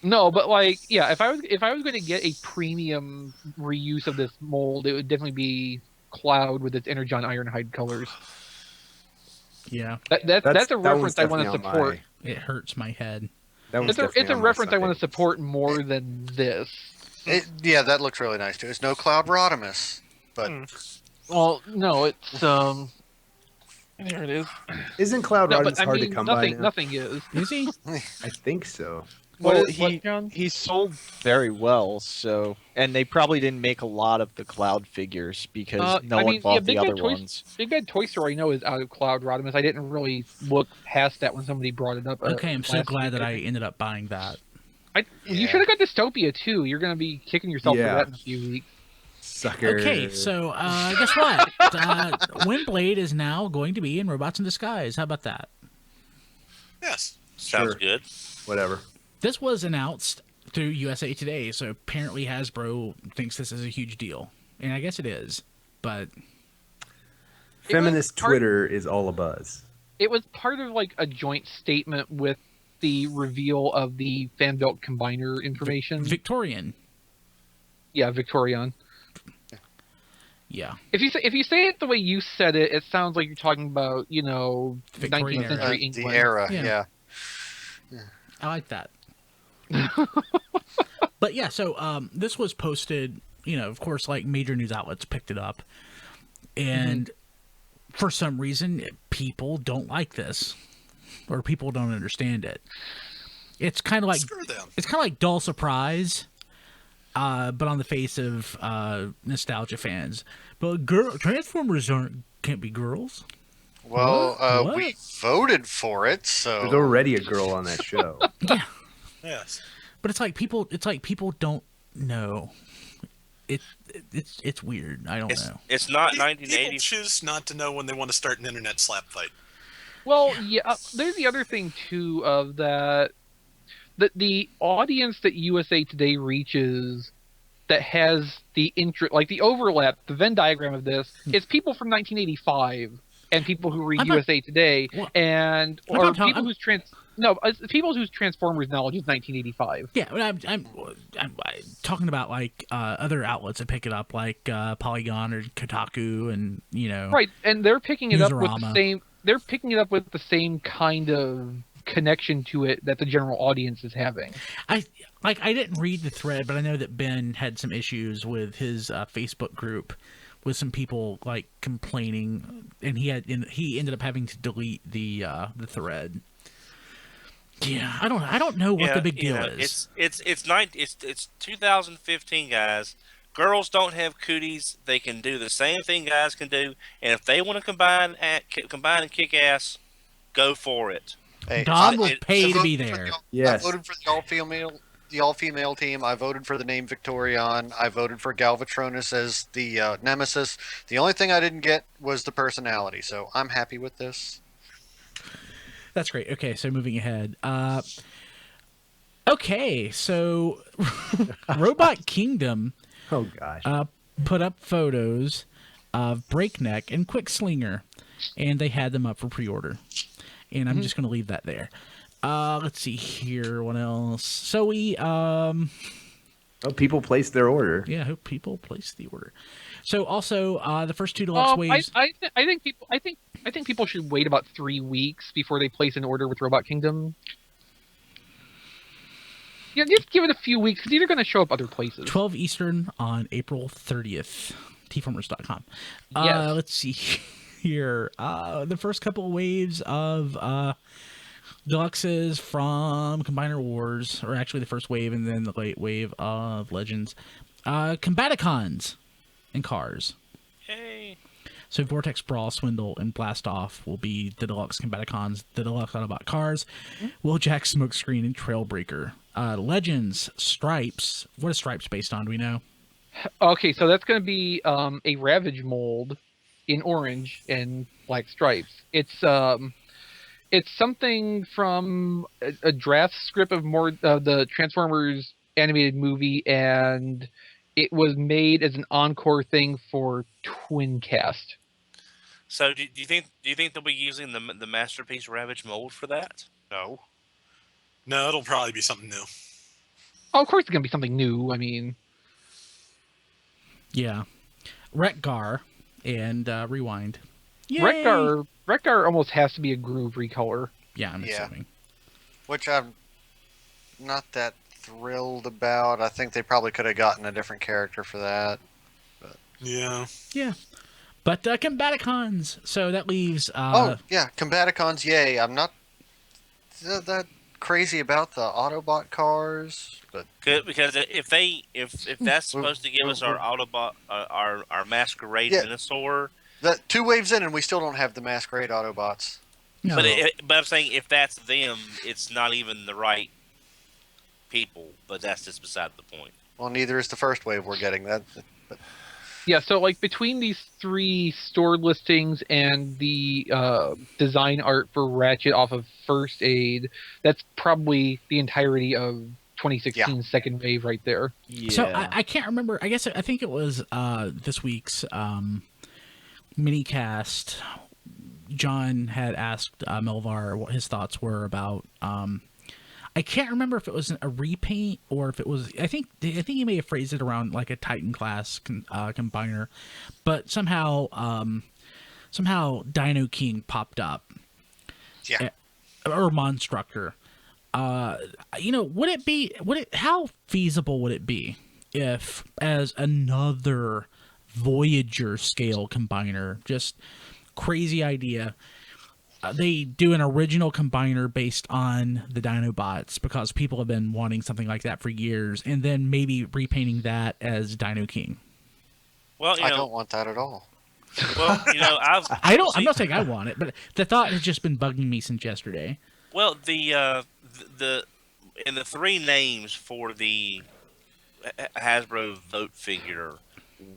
[SPEAKER 2] No, but like, yeah, if I was going to get a premium reuse of this mold, it would definitely be Cloud with its Energon Ironhide colors.
[SPEAKER 1] Yeah.
[SPEAKER 2] That's a
[SPEAKER 5] that one's
[SPEAKER 2] reference I want to
[SPEAKER 5] definitely on
[SPEAKER 2] support.
[SPEAKER 1] It hurts my head.
[SPEAKER 5] That one's
[SPEAKER 2] It's a
[SPEAKER 5] definitely on my
[SPEAKER 2] reference I want to
[SPEAKER 5] side.
[SPEAKER 2] support more than this.
[SPEAKER 6] Yeah, that looks really nice too. It's no Cloud-Rodimus, but
[SPEAKER 2] Well, no, it's there it is.
[SPEAKER 5] Isn't Cloud
[SPEAKER 2] No,
[SPEAKER 5] Rodimus
[SPEAKER 2] but I
[SPEAKER 5] hard
[SPEAKER 2] mean,
[SPEAKER 5] to come by now?
[SPEAKER 2] nothing is.
[SPEAKER 1] Is he?
[SPEAKER 5] I think so.
[SPEAKER 7] Well,
[SPEAKER 2] What, John?
[SPEAKER 7] he sold very well, so and they probably didn't make a lot of the Cloud figures because no
[SPEAKER 2] I
[SPEAKER 7] one
[SPEAKER 2] mean,
[SPEAKER 7] bought
[SPEAKER 2] yeah,
[SPEAKER 7] the
[SPEAKER 2] Big
[SPEAKER 7] other
[SPEAKER 2] Bad Toy-
[SPEAKER 7] ones.
[SPEAKER 2] Big Bad Toy Store I know is out of Cloud Rodimus. I didn't really look past that when somebody brought it up.
[SPEAKER 1] Okay, I'm so
[SPEAKER 2] last
[SPEAKER 1] glad
[SPEAKER 2] week.
[SPEAKER 1] that I ended up buying that.
[SPEAKER 2] You
[SPEAKER 6] Yeah.
[SPEAKER 2] should have got Dystopia too. You're gonna be kicking yourself for
[SPEAKER 5] Yeah.
[SPEAKER 2] that in a few weeks.
[SPEAKER 5] Sucker.
[SPEAKER 1] Okay, so guess what? Windblade is now going to be in Robots in Disguise. How about that?
[SPEAKER 4] Yes.
[SPEAKER 3] Sounds
[SPEAKER 5] Sure.
[SPEAKER 3] good.
[SPEAKER 5] Whatever.
[SPEAKER 1] This was announced through USA Today, so apparently Hasbro thinks this is a huge deal. And I guess it is, but
[SPEAKER 5] Feminist
[SPEAKER 2] part-
[SPEAKER 5] Twitter is all abuzz.
[SPEAKER 2] It was part of like a joint statement with the reveal of the fan built combiner information.
[SPEAKER 1] Victorion.
[SPEAKER 2] Yeah, Victorion.
[SPEAKER 1] Yeah.
[SPEAKER 2] If you say it the way you said it, it sounds like you're talking about, you know,
[SPEAKER 1] Victorian
[SPEAKER 2] 19th
[SPEAKER 1] era.
[SPEAKER 2] century
[SPEAKER 6] the
[SPEAKER 2] England.
[SPEAKER 6] era,
[SPEAKER 1] Yeah.
[SPEAKER 6] yeah.
[SPEAKER 1] I like that. But yeah, so this was posted, you know, of course, like major news outlets picked it up. And for some reason, people don't like this. Or people don't understand it. It's kind of like
[SPEAKER 4] Screw them.
[SPEAKER 1] it's kind of like dull surprise, but on the face of nostalgia fans. But Transformers can't be girls.
[SPEAKER 6] Well,
[SPEAKER 1] What?
[SPEAKER 6] we voted for it, so
[SPEAKER 5] There's already a girl on that show.
[SPEAKER 1] Yeah,
[SPEAKER 4] Yes.
[SPEAKER 1] but it's like people don't know. It's weird. I don't know.
[SPEAKER 3] It's not
[SPEAKER 4] People
[SPEAKER 3] 1980.
[SPEAKER 4] choose not to know when they want to start an internet slap fight.
[SPEAKER 2] Well, yeah, there's the other thing too of that the audience that USA Today reaches that has the interest, like the overlap, the Venn diagram of this, it's people from 1985 and people who read
[SPEAKER 1] I'm not-
[SPEAKER 2] USA Today
[SPEAKER 1] Well,
[SPEAKER 2] and
[SPEAKER 1] I'm
[SPEAKER 2] or
[SPEAKER 1] not talking-
[SPEAKER 2] people whose people whose Transformers knowledge is 1985.
[SPEAKER 1] Yeah, but I'm talking about like other outlets that pick it up, like Polygon or Kotaku, and you know,
[SPEAKER 2] Right, and they're picking it up with the
[SPEAKER 1] Newsarama.
[SPEAKER 2] same. They're picking it up with the same kind of connection to it that the general audience is having.
[SPEAKER 1] I didn't read the thread, but I know that Ben had some issues with his Facebook group with some people like complaining, and he ended up having to delete the thread. Yeah, I don't know what the big deal is.
[SPEAKER 3] It's 2015, guys. Girls don't have cooties. They can do the same thing guys can do, and if they want to combine and kick ass, go for it.
[SPEAKER 6] Hey,
[SPEAKER 1] God will
[SPEAKER 3] I
[SPEAKER 1] pay to be
[SPEAKER 6] voted for
[SPEAKER 1] there.
[SPEAKER 5] Yes.
[SPEAKER 6] I voted for the all-female team. I voted for the name Victorion. I voted for Galvatronus as the nemesis. The only thing I didn't get was the personality, so I'm happy with this.
[SPEAKER 1] That's great. Okay, so moving ahead. Okay, so Robot Kingdom
[SPEAKER 5] Oh gosh.
[SPEAKER 1] put up photos of Breakneck and Quickslinger, and they had them up for pre-order. And I'm just going to leave that there. Let's see here. What else? So we
[SPEAKER 5] Oh, people placed their order.
[SPEAKER 1] yeah, I hope people place the order. So also the first two deluxe waves.
[SPEAKER 2] I think people should wait about 3 weeks before they place an order with Robot Kingdom. Yeah, just give it a few weeks. It's either going to show up other places.
[SPEAKER 1] 12 Eastern on April 30th. TFormers.com.
[SPEAKER 2] Yes.
[SPEAKER 1] Let's see here. The first couple of waves of deluxes from Combiner Wars, or actually the first wave and then the late wave of Legends. Combaticons and cars.
[SPEAKER 3] Yay!
[SPEAKER 1] So Vortex Brawl, Swindle, and Blast Off will be the deluxe Combaticons. The deluxe Autobot cars, Wheeljack, Smokescreen, and Trailbreaker. Legends, Stripes. What is Stripes based on? Do we know?
[SPEAKER 2] Okay, so that's going to be a Ravage mold in orange and black stripes. It's something from a draft script of more the Transformers animated movie, and it was made as an encore thing for Twincast.
[SPEAKER 3] So do you think they'll be using the Masterpiece Ravage mold for that?
[SPEAKER 6] No.
[SPEAKER 4] No, it'll probably be something new.
[SPEAKER 2] Oh, of course it's going to be something new. I mean,
[SPEAKER 1] Yeah. Wreck-Gar and Rewind. Yay!
[SPEAKER 2] Wreck-Gar almost has to be a Groove recolor.
[SPEAKER 1] Yeah, I'm
[SPEAKER 6] Yeah.
[SPEAKER 1] assuming.
[SPEAKER 6] Which I'm not that thrilled about. I think they probably could have gotten a different character for that.
[SPEAKER 4] Yeah.
[SPEAKER 1] Yeah. But Combaticons. So that leaves...
[SPEAKER 6] Oh, yeah, Combaticons, yay. I'm not that crazy about the Autobot cars, but
[SPEAKER 3] Good, because if that's supposed to give us our Autobot, our Masquerade
[SPEAKER 6] Yeah.
[SPEAKER 3] Menasor,
[SPEAKER 6] the 2 waves in and we still don't have the Masquerade Autobots.
[SPEAKER 1] no.
[SPEAKER 3] but I'm saying if that's them, it's not even the right people. But that's just beside the point.
[SPEAKER 6] Well, neither is the first wave we're getting. That.
[SPEAKER 2] Yeah, so like between these 3 store listings and the design art for Ratchet off of First Aid, that's probably the entirety of 2016's second wave right there.
[SPEAKER 7] Yeah.
[SPEAKER 1] So I can't remember. I think it was this week's minicast. John had asked Melvar what his thoughts were about. I can't remember if it was a repaint or if it was. I think he may have phrased it around like a Titan class combiner, but somehow Dino King popped up.
[SPEAKER 6] Yeah.
[SPEAKER 1] Or Monstructor. How feasible would it be if, as another Voyager scale combiner, just crazy idea, they do an original combiner based on the Dinobots, because people have been wanting something like that for years, and then maybe repainting that as Dino King.
[SPEAKER 3] Well,
[SPEAKER 6] I don't want that at all.
[SPEAKER 3] Well,
[SPEAKER 1] I'm not saying I want it, but the thought has just been bugging me since yesterday.
[SPEAKER 3] Well, the 3 names for the Hasbro vote figure,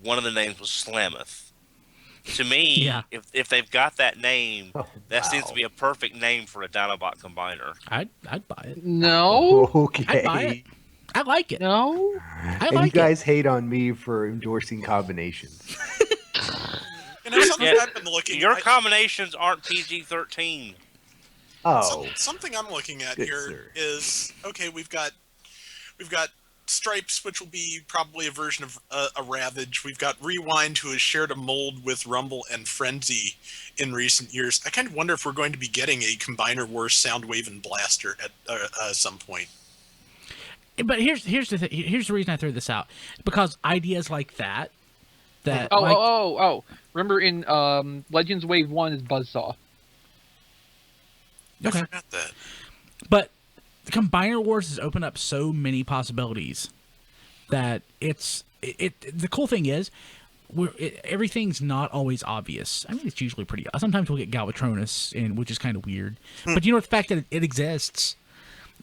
[SPEAKER 3] one of the names was Slammoth. To me,
[SPEAKER 1] Yeah.
[SPEAKER 3] if they've got that name, that seems
[SPEAKER 5] wow.
[SPEAKER 3] to be a perfect name for a Dinobot combiner.
[SPEAKER 1] I'd buy it.
[SPEAKER 2] No,
[SPEAKER 5] Okay.
[SPEAKER 1] I'd buy it. I like it.
[SPEAKER 2] no.
[SPEAKER 1] I
[SPEAKER 5] And
[SPEAKER 1] like
[SPEAKER 5] you guys hate on me for endorsing combinations.
[SPEAKER 4] Something
[SPEAKER 3] Yeah,
[SPEAKER 4] I've been looking.
[SPEAKER 3] Your combinations aren't PG-13.
[SPEAKER 5] Oh.
[SPEAKER 4] Something I'm looking at
[SPEAKER 5] Good
[SPEAKER 4] here
[SPEAKER 5] sir.
[SPEAKER 4] is okay. We've got Stripes, which will be probably a version of a Ravage. We've got Rewind, who has shared a mold with Rumble and Frenzy in recent years. I kind of wonder if we're going to be getting a Combiner Wars Soundwave and Blaster at some point.
[SPEAKER 1] But here's the reason I threw this out, because ideas like that.
[SPEAKER 2] Remember in Legends Wave 1 is Buzzsaw.
[SPEAKER 4] I
[SPEAKER 1] Okay.
[SPEAKER 4] forgot that.
[SPEAKER 1] But the Combiner Wars has opened up so many possibilities that the cool thing is everything's not always obvious. I mean, it's usually pretty. Sometimes we'll get Galvatronus, which is kind of weird. But the fact that it exists,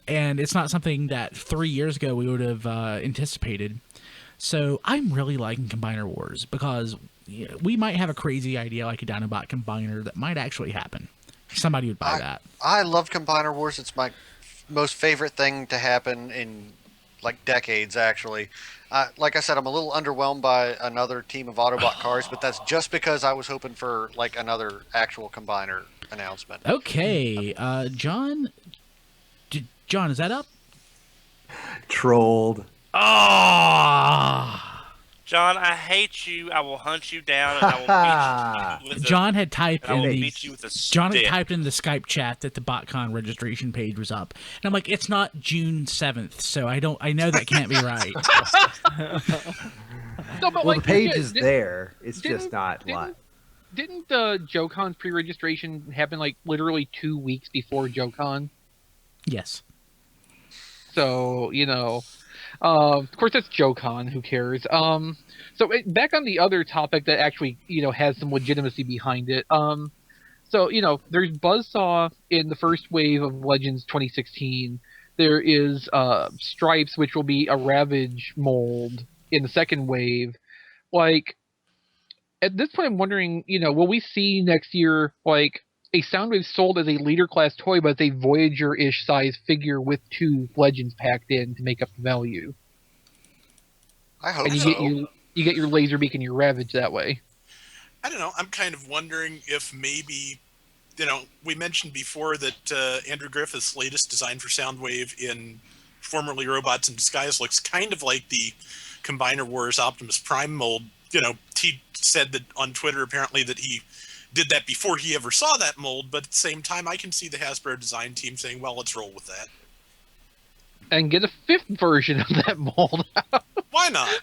[SPEAKER 1] and it's not something that 3 years ago we would have anticipated. So I'm really liking Combiner Wars because we might have a crazy idea like a Dinobot Combiner that might actually happen. Somebody would buy that.
[SPEAKER 6] I love Combiner Wars. It's my most favorite thing to happen in like decades, actually. Like I said, I'm a little underwhelmed by another team of Autobot cars, but that's just because I was hoping for like another actual Combiner announcement.
[SPEAKER 1] Okay, John, is that up?
[SPEAKER 5] Trolled.
[SPEAKER 1] Ah.
[SPEAKER 3] John, I hate you. I will hunt you down and I will beat you with
[SPEAKER 1] John had typed
[SPEAKER 3] I will
[SPEAKER 1] in
[SPEAKER 3] beat you with a
[SPEAKER 1] John had
[SPEAKER 3] stick.
[SPEAKER 1] typed in the Skype chat that the BotCon registration page was up, and I'm like, it's not June 7th, so I know that can't be right.
[SPEAKER 2] No, but
[SPEAKER 5] Well,
[SPEAKER 2] like
[SPEAKER 5] the page
[SPEAKER 2] yeah,
[SPEAKER 5] is there. It's just not live.
[SPEAKER 2] Didn't the JoeCon's pre-registration happen like literally 2 weeks before JoeCon?
[SPEAKER 1] Yes.
[SPEAKER 2] So of course that's JoeCon. Who cares? So back on the other topic that actually has some legitimacy behind it. So there's Buzzsaw in the first wave of Legends 2016. There is Stripes, which will be a Ravage mold in the second wave. Like at this point, I'm wondering, will we see next year like a Soundwave sold as a leader class toy, but it's a Voyager-ish size figure with 2 Legends packed in to make up the value?
[SPEAKER 6] I hope
[SPEAKER 2] And you get your Laserbeak and your Ravage that way.
[SPEAKER 4] I don't know. I'm kind of wondering if maybe, we mentioned before that Andrew Griffith's latest design for Soundwave in formerly Robots in Disguise looks kind of like the Combiner Wars Optimus Prime mold. He said that on Twitter apparently that he did that before he ever saw that mold, but at the same time, I can see the Hasbro design team saying, well, let's roll with that.
[SPEAKER 2] And get a 5th version of that mold.
[SPEAKER 4] Why not?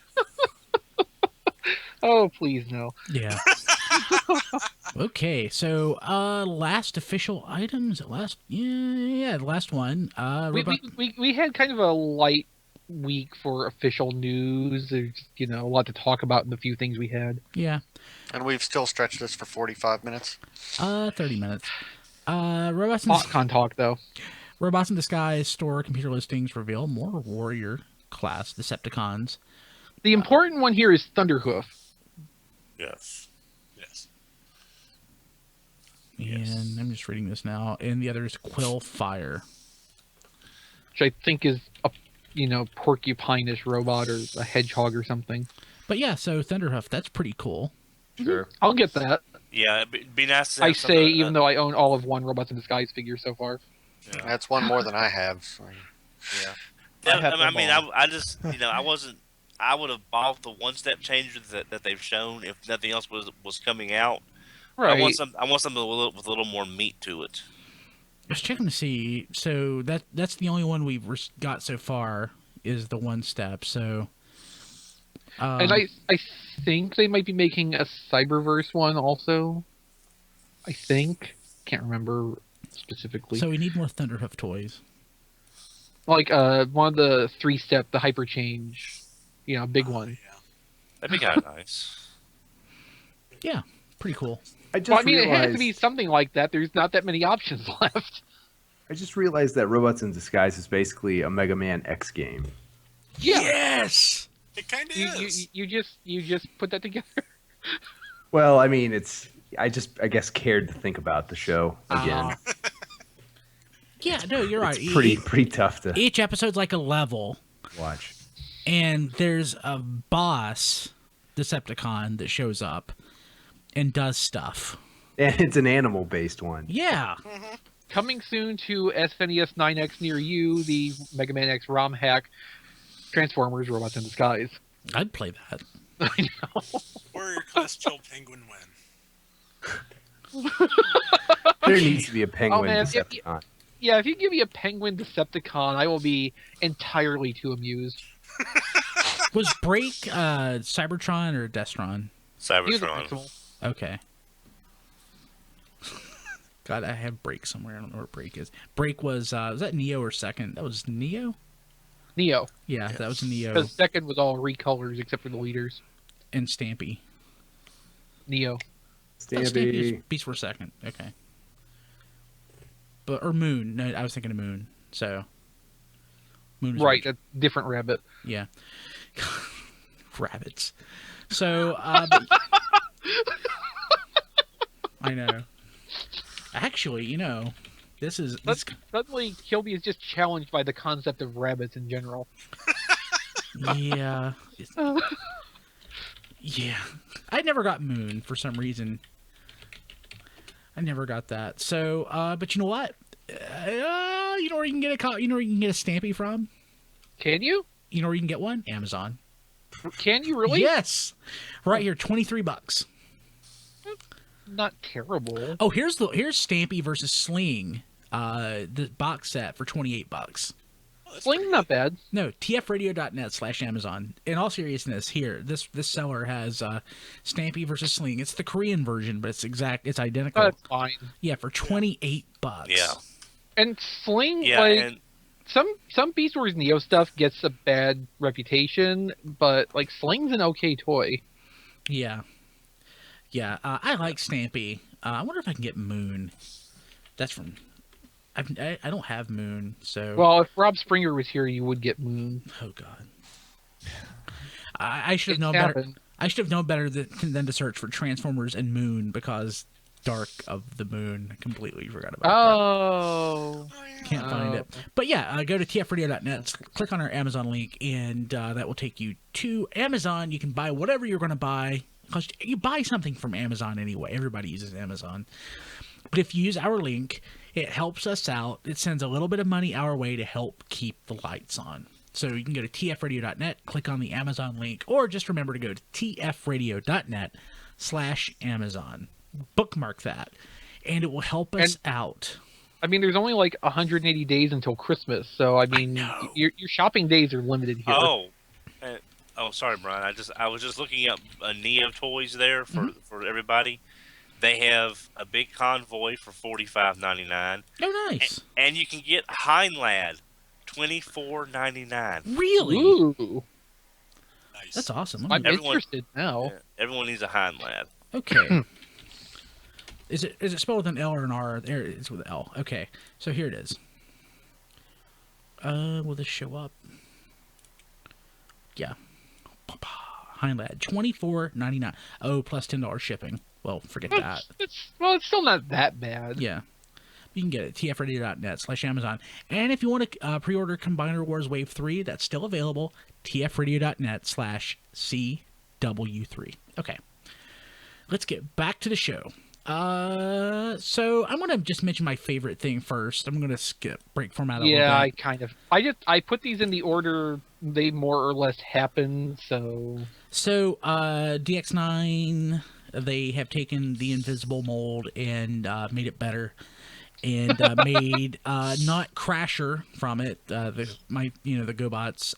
[SPEAKER 2] Oh, please no.
[SPEAKER 1] Yeah. Okay, so last official items. The last one.
[SPEAKER 2] We had kind of a light week for official news. There's a lot to talk about in the few things we had.
[SPEAKER 1] Yeah.
[SPEAKER 6] And we've still stretched this for 45 minutes.
[SPEAKER 1] 30 minutes.
[SPEAKER 2] BotCon talk though.
[SPEAKER 1] Robots in Disguise store computer listings reveal more warrior class Decepticons.
[SPEAKER 2] The important one here is Thunderhoof.
[SPEAKER 3] Yes.
[SPEAKER 1] And I'm just reading this now. And the other is Quillfire.
[SPEAKER 2] Which I think is a porcupine-ish robot or a hedgehog or something.
[SPEAKER 1] But yeah, so Thunderhoof, that's pretty cool.
[SPEAKER 6] Sure.
[SPEAKER 2] I'll get that.
[SPEAKER 3] Yeah, it'd be nice to
[SPEAKER 2] I
[SPEAKER 3] have
[SPEAKER 2] say, even though I own all of one Robots in Disguise figure so far.
[SPEAKER 3] Yeah.
[SPEAKER 6] That's one more than I have. So, yeah.
[SPEAKER 3] I just, I would have bought the one-step changes that they've shown if nothing else was coming out.
[SPEAKER 2] Right.
[SPEAKER 3] I want something with a little more meat to it.
[SPEAKER 1] I was checking to see. So that's the only one we've got so far is the one step. So,
[SPEAKER 2] and I think they might be making a Cyberverse one also. I think. Can't remember specifically.
[SPEAKER 1] So we need more Thunderhoof toys.
[SPEAKER 2] Like one of the 3-step, the hyper change, big one.
[SPEAKER 4] Yeah.
[SPEAKER 3] That'd be kind of nice.
[SPEAKER 1] Yeah, pretty cool.
[SPEAKER 2] It has to be something like that. There's not that many options left.
[SPEAKER 5] I just realized that Robots in Disguise is basically a Mega Man X game.
[SPEAKER 2] Yeah.
[SPEAKER 1] Yes.
[SPEAKER 4] It kind of is.
[SPEAKER 2] You just put that together.
[SPEAKER 5] Well, I mean, I guess cared to think about the show again.
[SPEAKER 1] Yeah, no, you're right.
[SPEAKER 5] It's pretty tough to
[SPEAKER 1] Each episode's like a level,
[SPEAKER 5] watch.
[SPEAKER 1] and there's a boss Decepticon that shows up and does stuff.
[SPEAKER 5] And it's an animal-based one.
[SPEAKER 1] Yeah.
[SPEAKER 2] Coming soon to SNES 9X near you, the Mega Man X ROM hack, Transformers Robots in Disguise.
[SPEAKER 1] I'd play that.
[SPEAKER 2] I know.
[SPEAKER 4] Warrior class Chill Penguin win.
[SPEAKER 5] There needs to be a penguin
[SPEAKER 2] man,
[SPEAKER 5] Decepticon.
[SPEAKER 2] Yeah, if you give me a Penguin Decepticon, I will be entirely too amused.
[SPEAKER 1] Was Break Cybertron or Destron?
[SPEAKER 2] He was a
[SPEAKER 3] Cybertron.
[SPEAKER 2] principal.
[SPEAKER 1] Okay. God, I have Break somewhere. I don't know where Break is. Break was that Neo or Second? That was Neo?
[SPEAKER 2] Neo.
[SPEAKER 1] Yeah, that was Neo.
[SPEAKER 2] Because second was all recolors except for the leaders.
[SPEAKER 1] And Stampy.
[SPEAKER 2] Neo.
[SPEAKER 5] Stampy.
[SPEAKER 1] Beast Wars Second. Okay. Or Moon. No, I was thinking of Moon. So. Moon is
[SPEAKER 2] Right, a different rabbit.
[SPEAKER 1] Yeah. Rabbits. So, I know. Actually, this is...
[SPEAKER 2] Suddenly, Kilby is just challenged by the concept of rabbits in general.
[SPEAKER 1] Yeah. Yeah. I never got Moon for some reason. I never got that. So, but you know what? You know where you can get you know where you can get a Stampy from?
[SPEAKER 2] Can you?
[SPEAKER 1] You know where you can get one? Amazon.
[SPEAKER 2] Can you really?
[SPEAKER 1] Yes. Right here, $23.
[SPEAKER 2] Not terrible.
[SPEAKER 1] Oh, here's Stampy versus Sling, the box set for $28.
[SPEAKER 2] Sling's not bad.
[SPEAKER 1] No, tfradio.net/Amazon. In all seriousness, here this seller has Stampy versus Sling. It's the Korean version, but it's identical.
[SPEAKER 2] That's fine.
[SPEAKER 1] Yeah, for $28.
[SPEAKER 3] Yeah.
[SPEAKER 2] And Sling,
[SPEAKER 3] Yeah,
[SPEAKER 2] like
[SPEAKER 3] and
[SPEAKER 2] some Beast Wars Neo stuff gets a bad reputation, but like Sling's an okay toy.
[SPEAKER 1] Yeah. Yeah, I like Stampy. I wonder if I can get Moon. That's from... I don't have Moon, so...
[SPEAKER 2] Well, if Rob Springer was here, you would get Moon.
[SPEAKER 1] Oh, God. I should have known better. I should have known better than to search for Transformers and Moon, because Dark of the Moon, I completely forgot about that. Can't find it. But yeah, go to tfradio.net, click on our Amazon link, and that will take you to Amazon. You can buy whatever you're going to buy, because you buy something from Amazon anyway. Everybody uses Amazon. But if you use our link, it helps us out. It sends a little bit of money our way to help keep the lights on. So you can go to tfradio.net, click on the Amazon link, or just remember to go to tfradio.net/Amazon. Bookmark that, and it will help us out.
[SPEAKER 2] I mean, there's only like 180 days until Christmas, so I mean, your shopping days are limited here.
[SPEAKER 3] Sorry, Brian. I was just looking up Neo toys there for everybody. They have a big convoy for $45.99.
[SPEAKER 1] Oh, nice!
[SPEAKER 3] And you can get Heinlad, $24.99.
[SPEAKER 1] Really?
[SPEAKER 2] Ooh,
[SPEAKER 4] Nice.
[SPEAKER 1] That's awesome.
[SPEAKER 2] I'm interested now.
[SPEAKER 3] Yeah, everyone needs a Heinlad.
[SPEAKER 1] Okay. Is it spelled with an L or an R? There it is with an L. Okay, so here it is. Will this show up? Yeah. Heinlad, $24.99. Oh, plus $10 shipping. Well, forget that.
[SPEAKER 2] It's still not that bad.
[SPEAKER 1] Yeah. You can get it at tfradio.net/Amazon. And if you want to pre-order Combiner Wars Wave 3, that's still available. tfradio.net/CW3. Okay. Let's get back to the show. So I'm going to just mention my favorite thing first. I'm going to break format a little bit.
[SPEAKER 2] Yeah, I put these in the order they more or less happen, so...
[SPEAKER 1] So, DX9, they have taken the invisible mold and made it better. And made not Crasher from it, the GoBots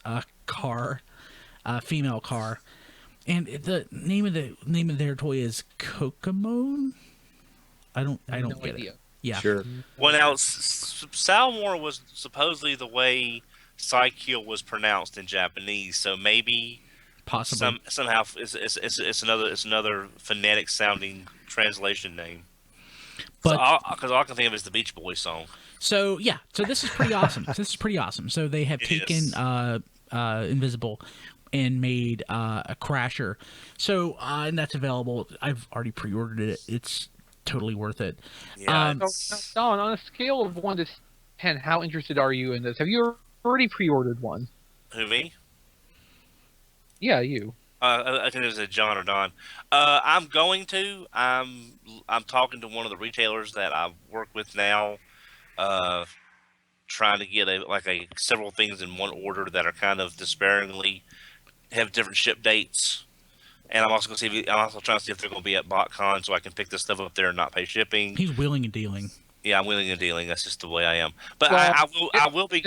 [SPEAKER 1] car, female car. And the name of their toy is Kokomon. I don't get
[SPEAKER 2] idea.
[SPEAKER 1] it. Yeah.
[SPEAKER 5] Sure.
[SPEAKER 3] Well, now Salmore was supposedly the way Psykill was pronounced in Japanese, so maybe
[SPEAKER 1] Possibly.
[SPEAKER 3] somehow it's another phonetic sounding translation name.
[SPEAKER 1] But
[SPEAKER 3] because all I can think of is the Beach Boys song.
[SPEAKER 1] So yeah, so this is pretty awesome. So they have taken Invisible and made a Crasher. So and that's available. I've already pre-ordered it. It's totally worth it.
[SPEAKER 3] Yeah.
[SPEAKER 2] So, Don, on a scale of 1 to 10, how interested are you in this? Have you already pre-ordered one?
[SPEAKER 3] Who, me?
[SPEAKER 2] Yeah, you.
[SPEAKER 3] I think it was a John or Don. I'm going to. I'm talking to one of the retailers that I work with now, trying to get several things in one order that are kind of despairingly have different ship dates. And I'm also trying to see if they're going to be at BotCon so I can pick this stuff up there and not pay shipping.
[SPEAKER 1] He's wheeling and dealing.
[SPEAKER 3] Yeah, I'm wheeling and dealing. That's just the way I am. But
[SPEAKER 2] Well,
[SPEAKER 3] I will be.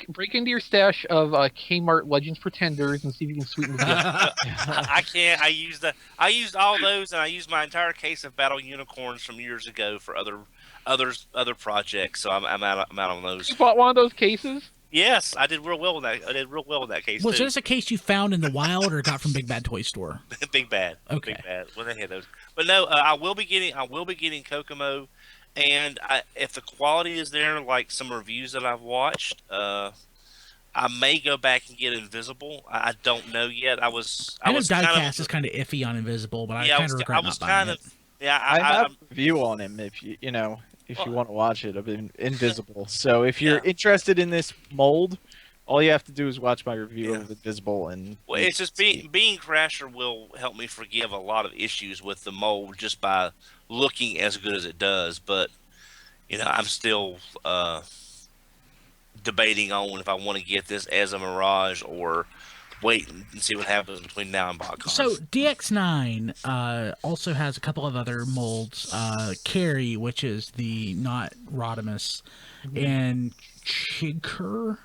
[SPEAKER 2] Break into your stash of Kmart Legends Pretenders and see if you can sweeten the deal.
[SPEAKER 3] I can't. I used all those, and I used my entire case of Battle Unicorns from years ago for other other projects, so I'm out on those.
[SPEAKER 2] You bought one of those cases?
[SPEAKER 3] Yes, I did real well with that. I did real well with that case
[SPEAKER 1] Was
[SPEAKER 3] too.
[SPEAKER 1] this a case you found in the wild or got from Big Bad Toy Store?
[SPEAKER 3] Big Bad.
[SPEAKER 1] Okay.
[SPEAKER 3] Big Bad. Well, they had those, but no, I will be getting Kokomo, and if the quality is there, like some reviews that I've watched, I may go back and get Invisible. I don't know yet. I know
[SPEAKER 1] Diecast is kind of iffy on Invisible, but I kind of regret not buying it.
[SPEAKER 3] Yeah,
[SPEAKER 7] I have a review on him if you want to watch it of Invisible. So if you're interested in this mold, all you have to do is watch my review of Invisible. And
[SPEAKER 3] well, it's just being Crasher will help me forgive a lot of issues with the mold just by looking as good as it does. But I'm still debating on if I want to get this as a Mirage or wait and see what happens between now and BotCon.
[SPEAKER 1] So DX9 also has a couple of other molds. Carrie, which is the not-Rodimus, and Chigurh,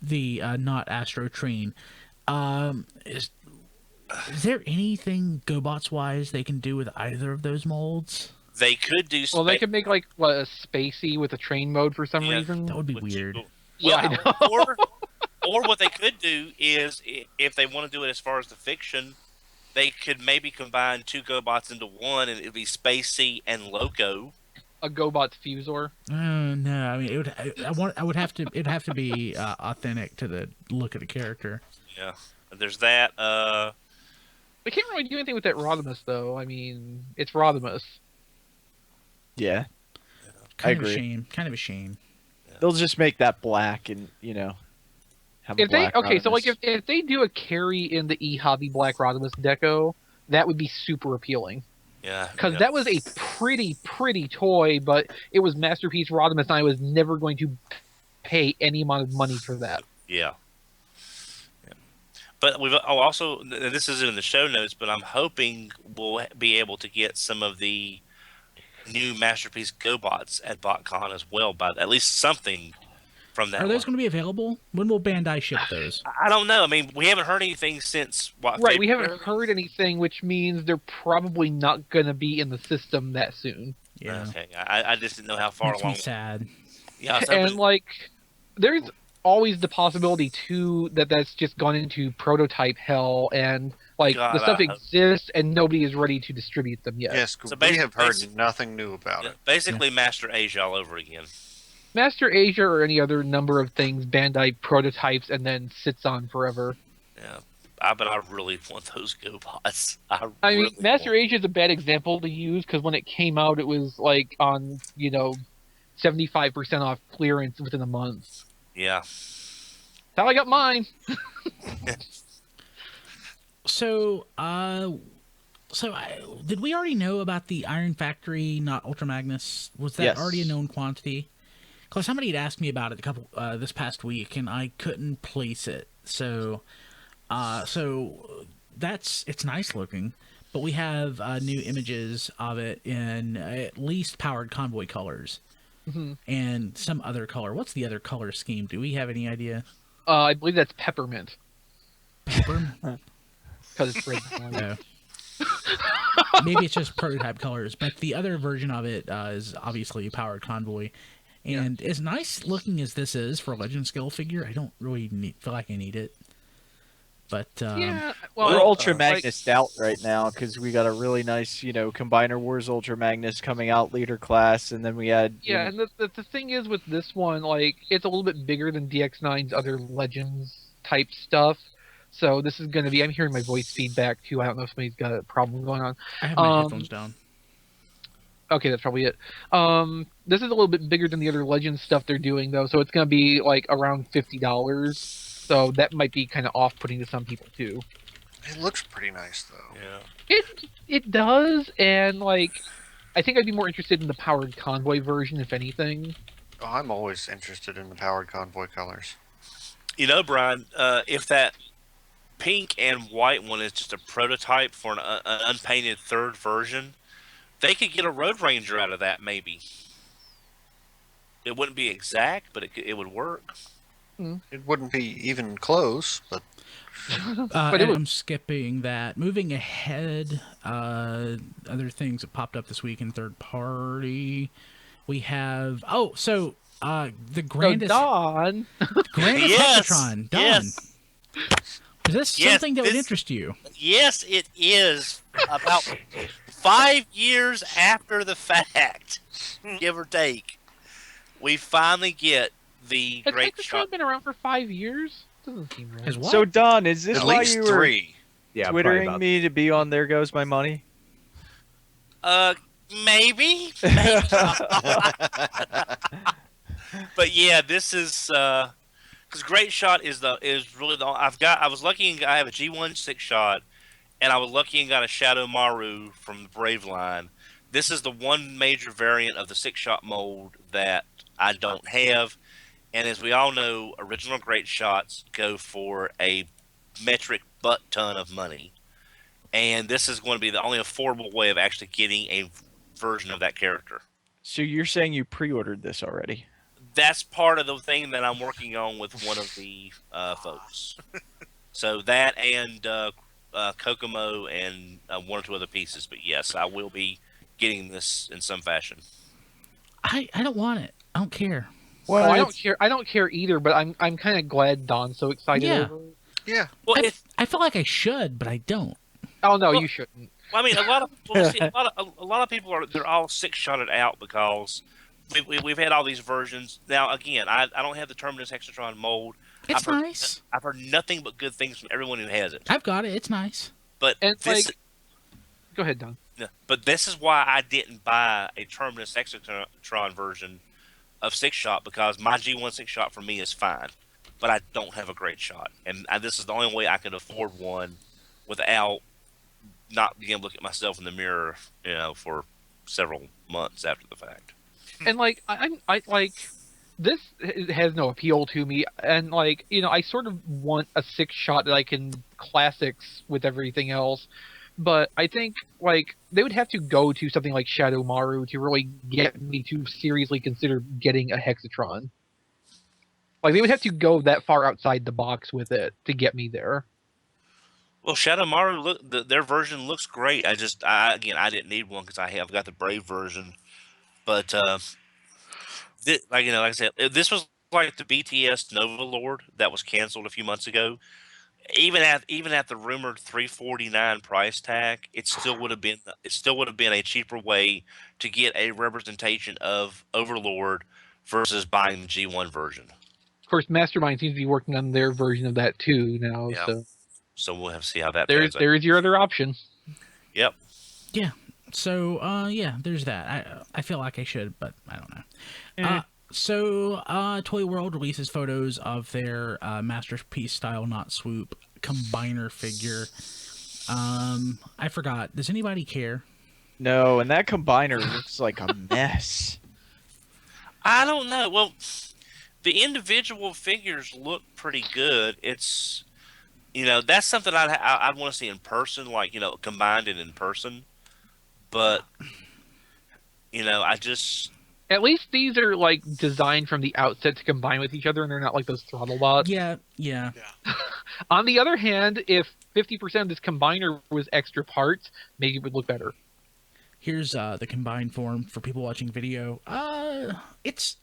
[SPEAKER 1] the not-Astrotrain. Is there anything GoBots wise they can do with either of those molds?
[SPEAKER 3] They could do.
[SPEAKER 2] Well, they could make like a Spacey with a train mode for some reason.
[SPEAKER 1] That would be weird.
[SPEAKER 2] Yeah, I know.
[SPEAKER 3] Or what they could do is, if they want to do it as far as the fiction, they could maybe combine two GoBots into one, and it'd be Spacey and Loco.
[SPEAKER 2] A GoBots Fusor.
[SPEAKER 1] No, I mean it'd have to be authentic to the look of the character.
[SPEAKER 3] Yeah, there's that.
[SPEAKER 2] They can't really do anything with that Rodimus, though. I mean, it's Rodimus.
[SPEAKER 7] Yeah,
[SPEAKER 1] Kind of a shame.
[SPEAKER 7] They'll just make that black and have a black Rodimus.
[SPEAKER 2] So like if they do a carry in the E-Hobby Black Rodimus deco, that would be super appealing.
[SPEAKER 3] Yeah,
[SPEAKER 2] because that was a pretty toy, but it was Masterpiece Rodimus, and I was never going to pay any amount of money for that.
[SPEAKER 3] Yeah. But we've also, this isn't in the show notes, but I'm hoping we'll be able to get some of the new Masterpiece GoBots at BotCon as well, by at least something from that.
[SPEAKER 1] Are those going to be available? When will Bandai ship those?
[SPEAKER 3] I don't know. I mean, we haven't heard anything since
[SPEAKER 2] Right, we haven't heard anything, which means they're probably not going to be in the system that soon.
[SPEAKER 1] Yeah.
[SPEAKER 3] Okay. I just didn't know how far
[SPEAKER 1] Makes
[SPEAKER 3] along.
[SPEAKER 1] me sad.
[SPEAKER 3] Yeah.
[SPEAKER 2] And like, there's always the possibility too that's just gone into prototype hell, and like the stuff exists and nobody is ready to distribute them yet.
[SPEAKER 6] Yes, so we have heard nothing new about it.
[SPEAKER 3] Basically, Master Asia all over again.
[SPEAKER 2] Master Asia or any other number of things Bandai prototypes and then sits on forever.
[SPEAKER 3] Yeah, but I really want those GoBots.
[SPEAKER 2] I mean, Master Asia is a bad example to use because when it came out, it was like on 75% off clearance within a month.
[SPEAKER 3] Yeah.
[SPEAKER 2] That's how I got mine.
[SPEAKER 1] So, did we already know about the Iron Factory, not Ultra Magnus? Was that already a known quantity? Because somebody had asked me about it this past week, and I couldn't place it. So it's nice looking, but we have new images of it in at least powered convoy colors.
[SPEAKER 2] Mm-hmm.
[SPEAKER 1] And some other color. What's the other color scheme? Do we have any idea?
[SPEAKER 2] I believe that's peppermint.
[SPEAKER 1] Peppermint?
[SPEAKER 2] Because it's red.
[SPEAKER 1] No. Maybe it's just prototype colors, but the other version of it is obviously powered convoy. And as nice looking as this is for a Legend scale figure, I don't really feel like I need it. But
[SPEAKER 7] we're Ultra Magnus out right now because we got a really nice, Combiner Wars Ultra Magnus coming out leader class, and then we had
[SPEAKER 2] and the thing is with this one, like it's a little bit bigger than DX9's other Legends type stuff. So this is going to be. I'm hearing my voice feedback too. I don't know if somebody's got a problem going on.
[SPEAKER 1] I have my headphones down.
[SPEAKER 2] Okay, that's probably it. This is a little bit bigger than the other Legends stuff they're doing though, so it's going to be like around $50. So that might be kind of off-putting to some people too.
[SPEAKER 6] It looks pretty nice though.
[SPEAKER 3] Yeah.
[SPEAKER 2] It does, and like I think I'd be more interested in the powered convoy version, if anything.
[SPEAKER 6] Oh, I'm always interested in the powered convoy colors.
[SPEAKER 3] Brian, if that pink and white one is just a prototype for an unpainted third version, they could get a Road Ranger out of that, maybe. It wouldn't be exact, but it would work.
[SPEAKER 6] It wouldn't be even close, but
[SPEAKER 2] But it was
[SPEAKER 1] I'm skipping that. Moving ahead, other things that popped up this week in third party. We have the grandest
[SPEAKER 2] Don.
[SPEAKER 1] grandest
[SPEAKER 3] Yes,
[SPEAKER 1] Hexatron. Don.
[SPEAKER 3] yes.
[SPEAKER 1] Is this
[SPEAKER 3] Yes,
[SPEAKER 1] something that would
[SPEAKER 3] this-
[SPEAKER 1] interest you?
[SPEAKER 3] Yes, it is. About 5 years after the fact, give or take, we finally get the
[SPEAKER 2] Has
[SPEAKER 3] Great
[SPEAKER 2] Megatron
[SPEAKER 3] Shot.
[SPEAKER 2] been around for 5 years? Doesn't seem right.
[SPEAKER 1] As what?
[SPEAKER 7] So Don, is this
[SPEAKER 6] At
[SPEAKER 7] why
[SPEAKER 6] least
[SPEAKER 7] you were
[SPEAKER 6] 3.
[SPEAKER 5] Yeah, probably
[SPEAKER 7] twittering
[SPEAKER 5] about-
[SPEAKER 7] me to be on There Goes My Money?
[SPEAKER 3] Maybe. But yeah, this is because Great Shot is really the I was lucky and I have a G1 6-shot, and I was lucky and got a Shadow Maru from the Brave line. This is the one major variant of the 6-shot mold that I don't have, and as we all know, original Great Shots go for a metric butt ton of money, and this is going to be the only affordable way of actually getting a version of that character.
[SPEAKER 7] So you're saying you pre-ordered this already?
[SPEAKER 3] That's part of the thing that I'm working on with one of the folks. So that and Kokomo and one or two other pieces. But yes, I will be getting this in some fashion.
[SPEAKER 1] I don't want it. I don't care.
[SPEAKER 7] Well,
[SPEAKER 2] I don't care. I don't care either. But I'm kind of glad Don's so excited.
[SPEAKER 1] Yeah.
[SPEAKER 2] Over it.
[SPEAKER 6] Yeah.
[SPEAKER 3] Well,
[SPEAKER 1] I feel like I should, but I don't.
[SPEAKER 2] Oh no,
[SPEAKER 3] Well-
[SPEAKER 2] you shouldn't.
[SPEAKER 3] I mean, a lot of people they're all 6-shotted out because we've had all these versions. Now again, I don't have the Terminus Hexatron mold.
[SPEAKER 1] It's nice.
[SPEAKER 3] I've heard nothing but good things from everyone who has it.
[SPEAKER 1] I've got it. It's nice.
[SPEAKER 3] But
[SPEAKER 2] And
[SPEAKER 3] this.
[SPEAKER 2] go ahead, Don.
[SPEAKER 3] Yeah, but this is why I didn't buy a Terminus Hexatron version of 6-shot, because my G1 6-shot for me is fine, but I don't have a Great Shot, and this is the only way I can afford one without not being able to look at myself in the mirror, for several months after the fact.
[SPEAKER 2] And like I like this has no appeal to me, and like I sort of want a 6-shot that I can classics with everything else, but I think like they would have to go to something like Shadow Maru to really get me to seriously consider getting a Hexatron. Like they would have to go that far outside the box with it to get me there.
[SPEAKER 3] Well, Shadow Maru, their version looks great. I didn't need one because I've got the Brave version, but like I said, this was like the BTS Nova Lord that was canceled a few months ago. Even at the rumored $349 price tag, it still would have been a cheaper way to get a representation of Overlord versus buying the G1 version.
[SPEAKER 2] Of course, Mastermind seems to be working on their version of that too now.
[SPEAKER 3] Yeah.
[SPEAKER 2] So
[SPEAKER 3] So we'll have to see how that pans out.
[SPEAKER 2] there's your other option.
[SPEAKER 3] Yep.
[SPEAKER 1] Yeah. So, there's that. I feel like I should, but I don't know. So, Toy World releases photos of their Masterpiece style Not Swoop combiner figure. I forgot. Does anybody care?
[SPEAKER 7] No, and that combiner looks like a mess.
[SPEAKER 3] I don't know. Well, the individual figures look pretty good. It's, that's something I'd want to see in person, like, combined and in person. But, I just...
[SPEAKER 2] At least these are like designed from the outset to combine with each other, and they're not like those throttle bots.
[SPEAKER 1] Yeah.
[SPEAKER 2] On the other hand, if 50% of this combiner was extra parts, maybe it would look better.
[SPEAKER 1] Here's the combined form for people watching video. It's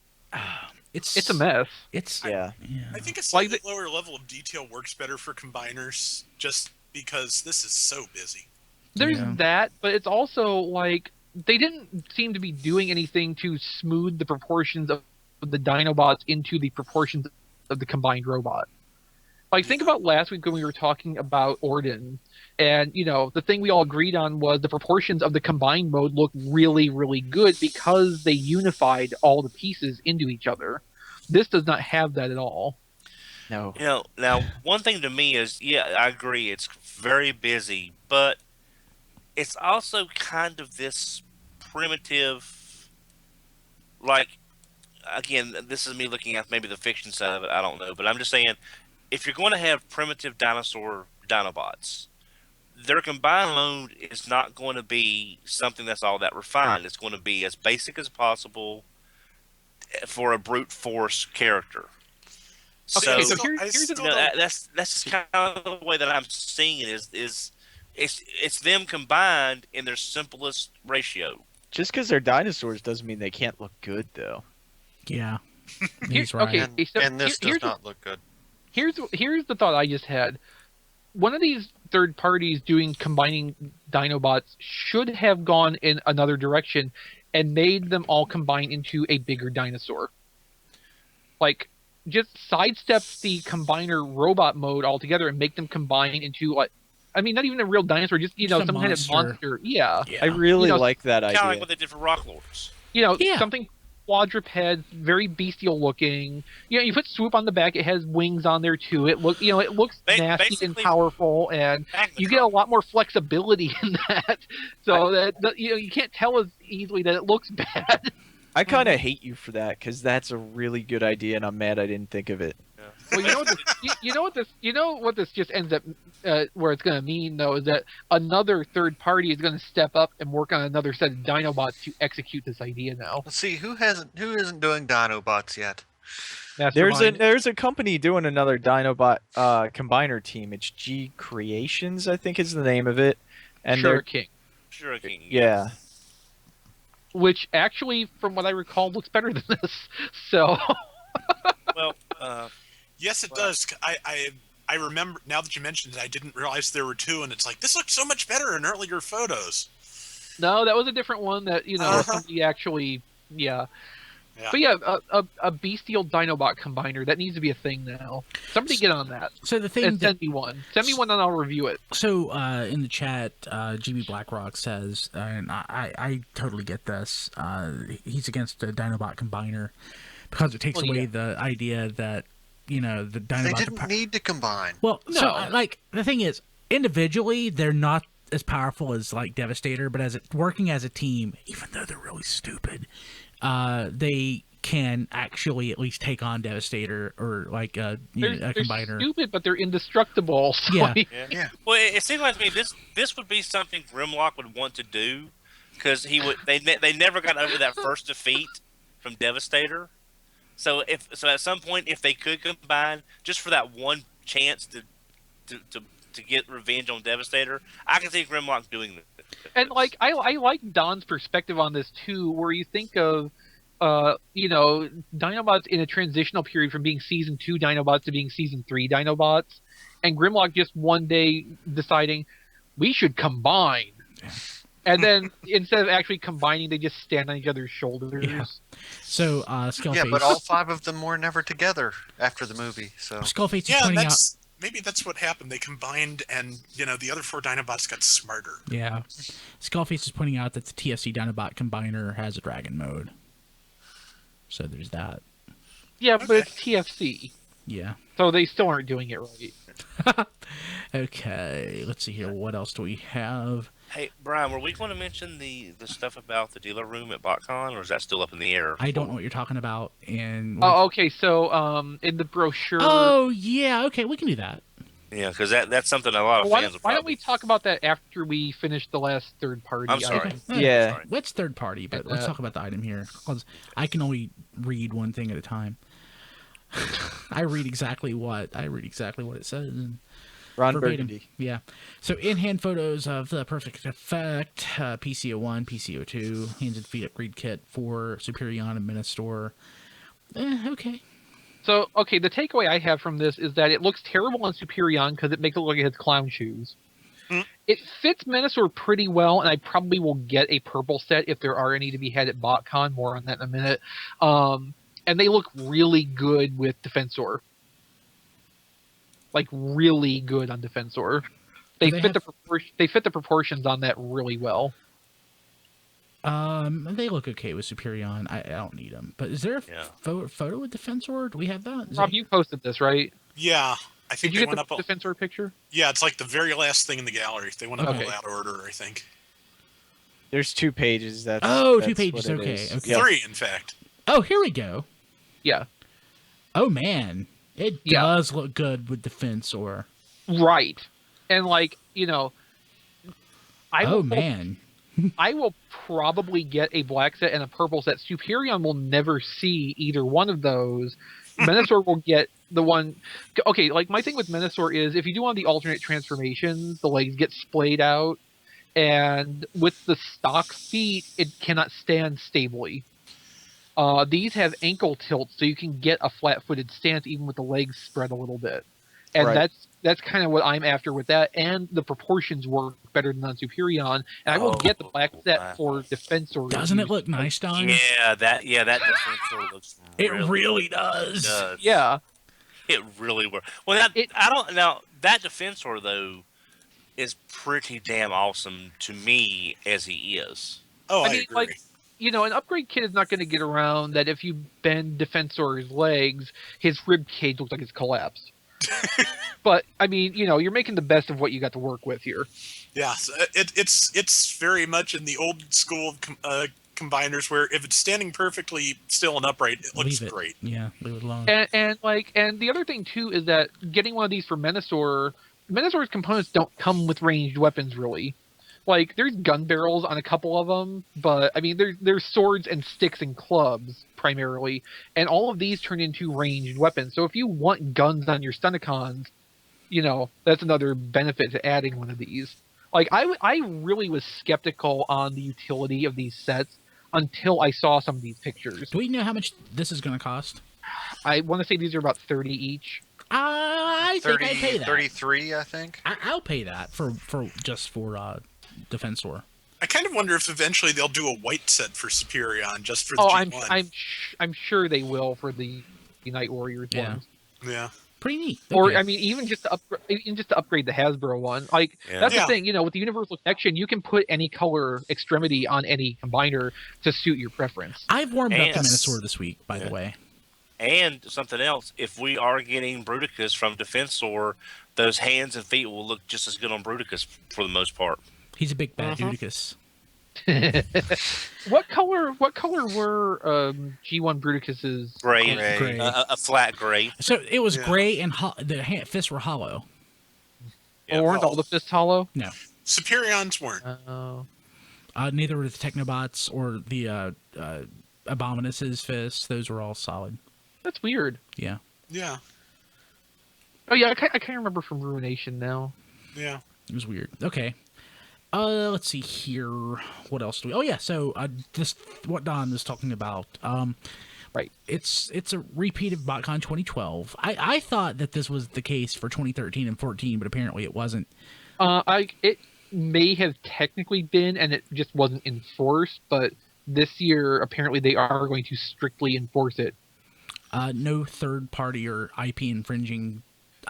[SPEAKER 2] It's a mess.
[SPEAKER 1] It's
[SPEAKER 7] Yeah.
[SPEAKER 4] I think a
[SPEAKER 2] Like
[SPEAKER 4] slightly lower level of detail works better for combiners, just because this is so busy.
[SPEAKER 2] There's
[SPEAKER 1] Yeah.
[SPEAKER 2] that, but it's also like they didn't seem to be doing anything to smooth the proportions of the Dinobots into the proportions of the combined robot. Like, think about last week when we were talking about Orden, and, the thing we all agreed on was the proportions of the combined mode look really, really good because they unified all the pieces into each other. This does not have that at all.
[SPEAKER 7] No.
[SPEAKER 3] Now, one thing to me is, yeah, I agree, it's very busy, but it's also kind of this primitive, like, again, this is me looking at maybe the fiction side of it, I don't know, but I'm just saying, if you're going to have primitive dinosaur Dinobots, their combined mode is not going to be something that's all that refined. It's going to be as basic as possible for a brute force character. So,
[SPEAKER 2] Okay, so here's
[SPEAKER 3] you know, that's just kind of the way that I'm seeing it. Is it's them combined in their simplest ratio.
[SPEAKER 7] Just because they're dinosaurs doesn't mean they can't look good, though.
[SPEAKER 1] Yeah.
[SPEAKER 2] Here-
[SPEAKER 1] He's right.
[SPEAKER 2] okay. So
[SPEAKER 6] And this
[SPEAKER 2] here's
[SPEAKER 6] does not look good.
[SPEAKER 2] Here's the thought I just had. One of these third parties doing combining Dinobots should have gone in another direction and made them all combine into a bigger dinosaur. Like, just sidestep the combiner robot mode altogether and make them combine into, like, I mean, not even a real dinosaur, just, you know,
[SPEAKER 1] Just a
[SPEAKER 2] some kind of
[SPEAKER 1] monster.
[SPEAKER 2] monster. Yeah.
[SPEAKER 1] Yeah.
[SPEAKER 7] I really
[SPEAKER 2] You know,
[SPEAKER 7] like that
[SPEAKER 3] Kind of like
[SPEAKER 7] idea.
[SPEAKER 3] what they did for Rock Lords.
[SPEAKER 2] You know,
[SPEAKER 1] Yeah.
[SPEAKER 2] something quadruped, very bestial looking. You know, you put Swoop on the back; it has wings on there too. It looks nasty and
[SPEAKER 3] Basically,
[SPEAKER 2] powerful, and you get a lot more flexibility in that. So you can't tell as easily that it looks bad.
[SPEAKER 7] I kind of hate you for that because that's a really good idea, and I'm mad I didn't think of it.
[SPEAKER 2] Well, you know what this just ends up where it's going to mean though is that another third party is going to step up and work on another set of Dinobots to execute this idea now.
[SPEAKER 6] Let's see who isn't doing Dinobots yet.
[SPEAKER 2] Mastermind.
[SPEAKER 7] There's a company doing another Dinobot combiner team. It's G Creations, I think is the name of it. And
[SPEAKER 2] Sure
[SPEAKER 7] they're
[SPEAKER 2] King.
[SPEAKER 3] Sure, King.
[SPEAKER 7] yeah.
[SPEAKER 2] Which actually, from what I recall, looks better than this. So,
[SPEAKER 3] Well,
[SPEAKER 4] Yes, it does. I remember now that you mentioned it. I didn't realize there were two, and it's like this looked so much better in earlier photos.
[SPEAKER 2] no, that was a different one that, you know,
[SPEAKER 4] Uh-huh.
[SPEAKER 2] somebody actually, yeah.
[SPEAKER 4] Yeah.
[SPEAKER 2] But yeah, a bestial Dinobot combiner, that needs to be a thing now. Somebody get on that.
[SPEAKER 1] So the thing
[SPEAKER 2] And
[SPEAKER 1] that,
[SPEAKER 2] send me one. Send me one and I'll review it.
[SPEAKER 1] so in the chat, GB Blackrock says, and I totally get this. He's against the Dinobot combiner because it takes
[SPEAKER 2] Well,
[SPEAKER 1] away
[SPEAKER 2] yeah.
[SPEAKER 1] the idea that the
[SPEAKER 6] They
[SPEAKER 1] Dinobot.
[SPEAKER 6] didn't need to combine.
[SPEAKER 1] Well, so
[SPEAKER 2] No.
[SPEAKER 1] like the thing is, individually they're not as powerful as like Devastator, but working as a team, even though they're really stupid, they can actually at least take on Devastator or like a
[SPEAKER 2] They're
[SPEAKER 1] combiner.
[SPEAKER 2] stupid, but they're indestructible. So
[SPEAKER 1] Yeah.
[SPEAKER 6] Yeah.
[SPEAKER 3] well, it seems like to me this would be something Grimlock would want to do because they never got over that first defeat from Devastator. So at some point if they could combine just for that one chance to get revenge on Devastator, I can see Grimlock doing that.
[SPEAKER 2] And like I like Don's perspective on this too, where you think of Dinobots in a transitional period from being season 2 Dinobots to being season 3 Dinobots, and Grimlock just one day deciding we should combine. And then instead of actually combining, they just stand on each other's shoulders.
[SPEAKER 1] Yeah. So Skullface.
[SPEAKER 6] Yeah, but all 5 of them were never together after the movie. So
[SPEAKER 1] Skullface is
[SPEAKER 4] Yeah,
[SPEAKER 1] pointing out.
[SPEAKER 4] maybe that's what happened. They combined, and the other 4 Dinobots got smarter.
[SPEAKER 1] Yeah, Skullface is pointing out that the TFC Dinobot combiner has a dragon mode. So there's that.
[SPEAKER 2] Yeah, but it's TFC,
[SPEAKER 1] Yeah.
[SPEAKER 2] so they still aren't doing it right.
[SPEAKER 1] Okay, let's see here. What else do we have?
[SPEAKER 3] Hey, Brian, were we going to mention the stuff about the dealer room at BotCon, or is that still up in the air?
[SPEAKER 1] I don't know what you're talking about. And
[SPEAKER 2] Oh, okay. So, in the brochure.
[SPEAKER 1] oh yeah, okay, we can do that.
[SPEAKER 3] Yeah, because that's something a lot of
[SPEAKER 2] Why
[SPEAKER 3] fans will
[SPEAKER 2] don't
[SPEAKER 3] probably...
[SPEAKER 2] we talk about that after we finish the last third party?
[SPEAKER 3] I'm sorry.
[SPEAKER 2] item?
[SPEAKER 7] Yeah.
[SPEAKER 3] Sorry.
[SPEAKER 1] Let's third party, but let's talk about the item here because I can only read one thing at a time. I read exactly what it says. And
[SPEAKER 7] Ron
[SPEAKER 1] verbatim.
[SPEAKER 7] Burgundy.
[SPEAKER 1] Yeah. So in-hand photos of the Perfect Effect, PCO1, PCO2, hands and feet upgrade kit for Superion and Menasor. Okay.
[SPEAKER 2] So, okay, the takeaway I have from this is that it looks terrible on Superion because it makes it look like it has clown shoes. It fits Menasor pretty well, and I probably will get a purple set if there are any to be had at BotCon. More on that in a minute. And they look really good with Defensor. Like, really good on Defensor. They fit the proportions on that really well.
[SPEAKER 1] They look okay with Superion. I don't need them. But is there a photo with Defensor? Do we have that?
[SPEAKER 2] Rob, you posted this, right?
[SPEAKER 4] Yeah, I think
[SPEAKER 2] Did you
[SPEAKER 4] they
[SPEAKER 2] get
[SPEAKER 4] went
[SPEAKER 2] the
[SPEAKER 4] up.
[SPEAKER 2] Defensor picture?
[SPEAKER 4] Yeah, it's like the very last thing in the gallery. They went up
[SPEAKER 1] Okay.
[SPEAKER 4] in that order, I think.
[SPEAKER 7] There's 2 pages. That's
[SPEAKER 1] 2 pages.
[SPEAKER 7] what it
[SPEAKER 1] Okay.
[SPEAKER 7] is.
[SPEAKER 1] Okay.
[SPEAKER 7] Yeah.
[SPEAKER 4] 3, in fact.
[SPEAKER 1] Oh, here we go.
[SPEAKER 2] Yeah.
[SPEAKER 1] Oh man, it
[SPEAKER 2] Yeah.
[SPEAKER 1] does look good with Defensor.
[SPEAKER 2] Right. And like,
[SPEAKER 1] Oh man.
[SPEAKER 2] I will probably get a black set and a purple set. Superion will never see either one of those. Menasor will get the one. Okay, like my thing with Menasor is if you do one of the alternate transformations, the legs get splayed out, and with the stock feet, it cannot stand stably. These have ankle tilts, so you can get a flat-footed stance even with the legs spread a little bit, and
[SPEAKER 6] Right.
[SPEAKER 2] that's kind of what I'm after with that. And the proportions work better than on Superion, and I will get the black set for Defensor.
[SPEAKER 1] Doesn't it look nice, Don?
[SPEAKER 3] Yeah, that Defensor looks.
[SPEAKER 1] It really does.
[SPEAKER 2] Yeah.
[SPEAKER 3] It really works. Well, that Defensor though is pretty damn awesome to me as he is.
[SPEAKER 4] Oh, I
[SPEAKER 2] mean,
[SPEAKER 4] agree.
[SPEAKER 2] like, an upgrade kit is not going to get around that if you bend Defensor's legs, his rib cage looks like it's collapsed. But I mean, you're making the best of what you got to work with here.
[SPEAKER 4] Yeah, so it's very much in the old school combiners where if it's standing perfectly still and upright, it looks great.
[SPEAKER 1] Yeah, leave it alone.
[SPEAKER 2] And the other thing too is that getting one of these for Menasor's components don't come with ranged weapons really. Like there's gun barrels on a couple of them, but I mean there's swords and sticks and clubs primarily, and all of these turn into ranged weapons. So if you want guns on your Stunticons, that's another benefit to adding one of these. Like I really was skeptical on the utility of these sets until I saw some of these pictures.
[SPEAKER 1] Do we know how much this is going to cost?
[SPEAKER 2] I want to say these are about 30 each.
[SPEAKER 1] I think I'd pay that.
[SPEAKER 6] 33, I think.
[SPEAKER 1] I'll pay that for Defensor.
[SPEAKER 4] I kind of wonder if eventually they'll do a white set for Superion just for the G1.
[SPEAKER 2] I'm sure they will for the Night Warriors ones.
[SPEAKER 4] Yeah.
[SPEAKER 1] Pretty neat.
[SPEAKER 2] Or
[SPEAKER 1] Okay.
[SPEAKER 2] I mean, even just to upgrade the Hasbro one. Like that's the thing, with the Universal Connection, you can put any color extremity on any combiner to suit your preference.
[SPEAKER 1] I've warmed up to Menasor this week, by the way.
[SPEAKER 3] And something else, if we are getting Bruticus from Defensor, those hands and feet will look just as good on Bruticus for the most part.
[SPEAKER 1] He's a big bad Dudicus.
[SPEAKER 2] What color were G1 Bruticus's?
[SPEAKER 3] Gray.
[SPEAKER 1] Gray.
[SPEAKER 3] A flat gray.
[SPEAKER 1] So it was gray and the fists were hollow.
[SPEAKER 2] Or weren't all the fists hollow?
[SPEAKER 1] No.
[SPEAKER 4] Superions weren't.
[SPEAKER 2] Oh.
[SPEAKER 1] Neither were the Technobots or the Abominus's fists. Those were all solid.
[SPEAKER 2] That's weird.
[SPEAKER 1] Yeah.
[SPEAKER 4] Yeah.
[SPEAKER 2] Oh yeah, I can't remember from Ruination now.
[SPEAKER 4] Yeah.
[SPEAKER 1] It was weird. Okay. Let's see here. What else do we? Oh yeah. So this what Don was talking about.
[SPEAKER 2] Right.
[SPEAKER 1] It's a repeat of BotCon 2012. I thought that this was the case for 2013 and 14, but apparently it wasn't.
[SPEAKER 2] It may have technically been, and it just wasn't enforced. But this year, apparently, they are going to strictly enforce it.
[SPEAKER 1] No third party or IP infringing.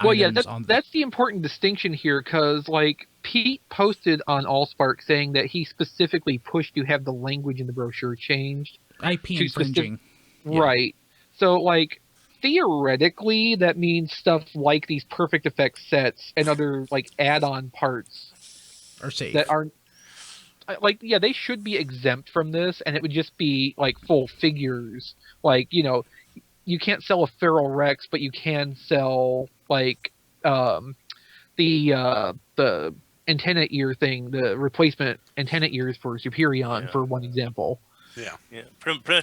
[SPEAKER 2] Well, yeah,
[SPEAKER 1] items
[SPEAKER 2] that's the important distinction here, because like Pete posted on Allspark saying that he specifically pushed to have the language in the brochure changed.
[SPEAKER 1] IP infringing.
[SPEAKER 2] Right. So, like, theoretically, that means stuff like these Perfect Effects sets and other, like, add-on parts
[SPEAKER 1] Are safe.
[SPEAKER 2] that are, like, yeah, they should be exempt from this, and it would just be, like, full figures. Like, you can't sell a Feral Rex, but you can sell, like, the antenna ear thing, the replacement antenna ears for Superion, for one example.
[SPEAKER 4] Yeah.
[SPEAKER 3] Yeah.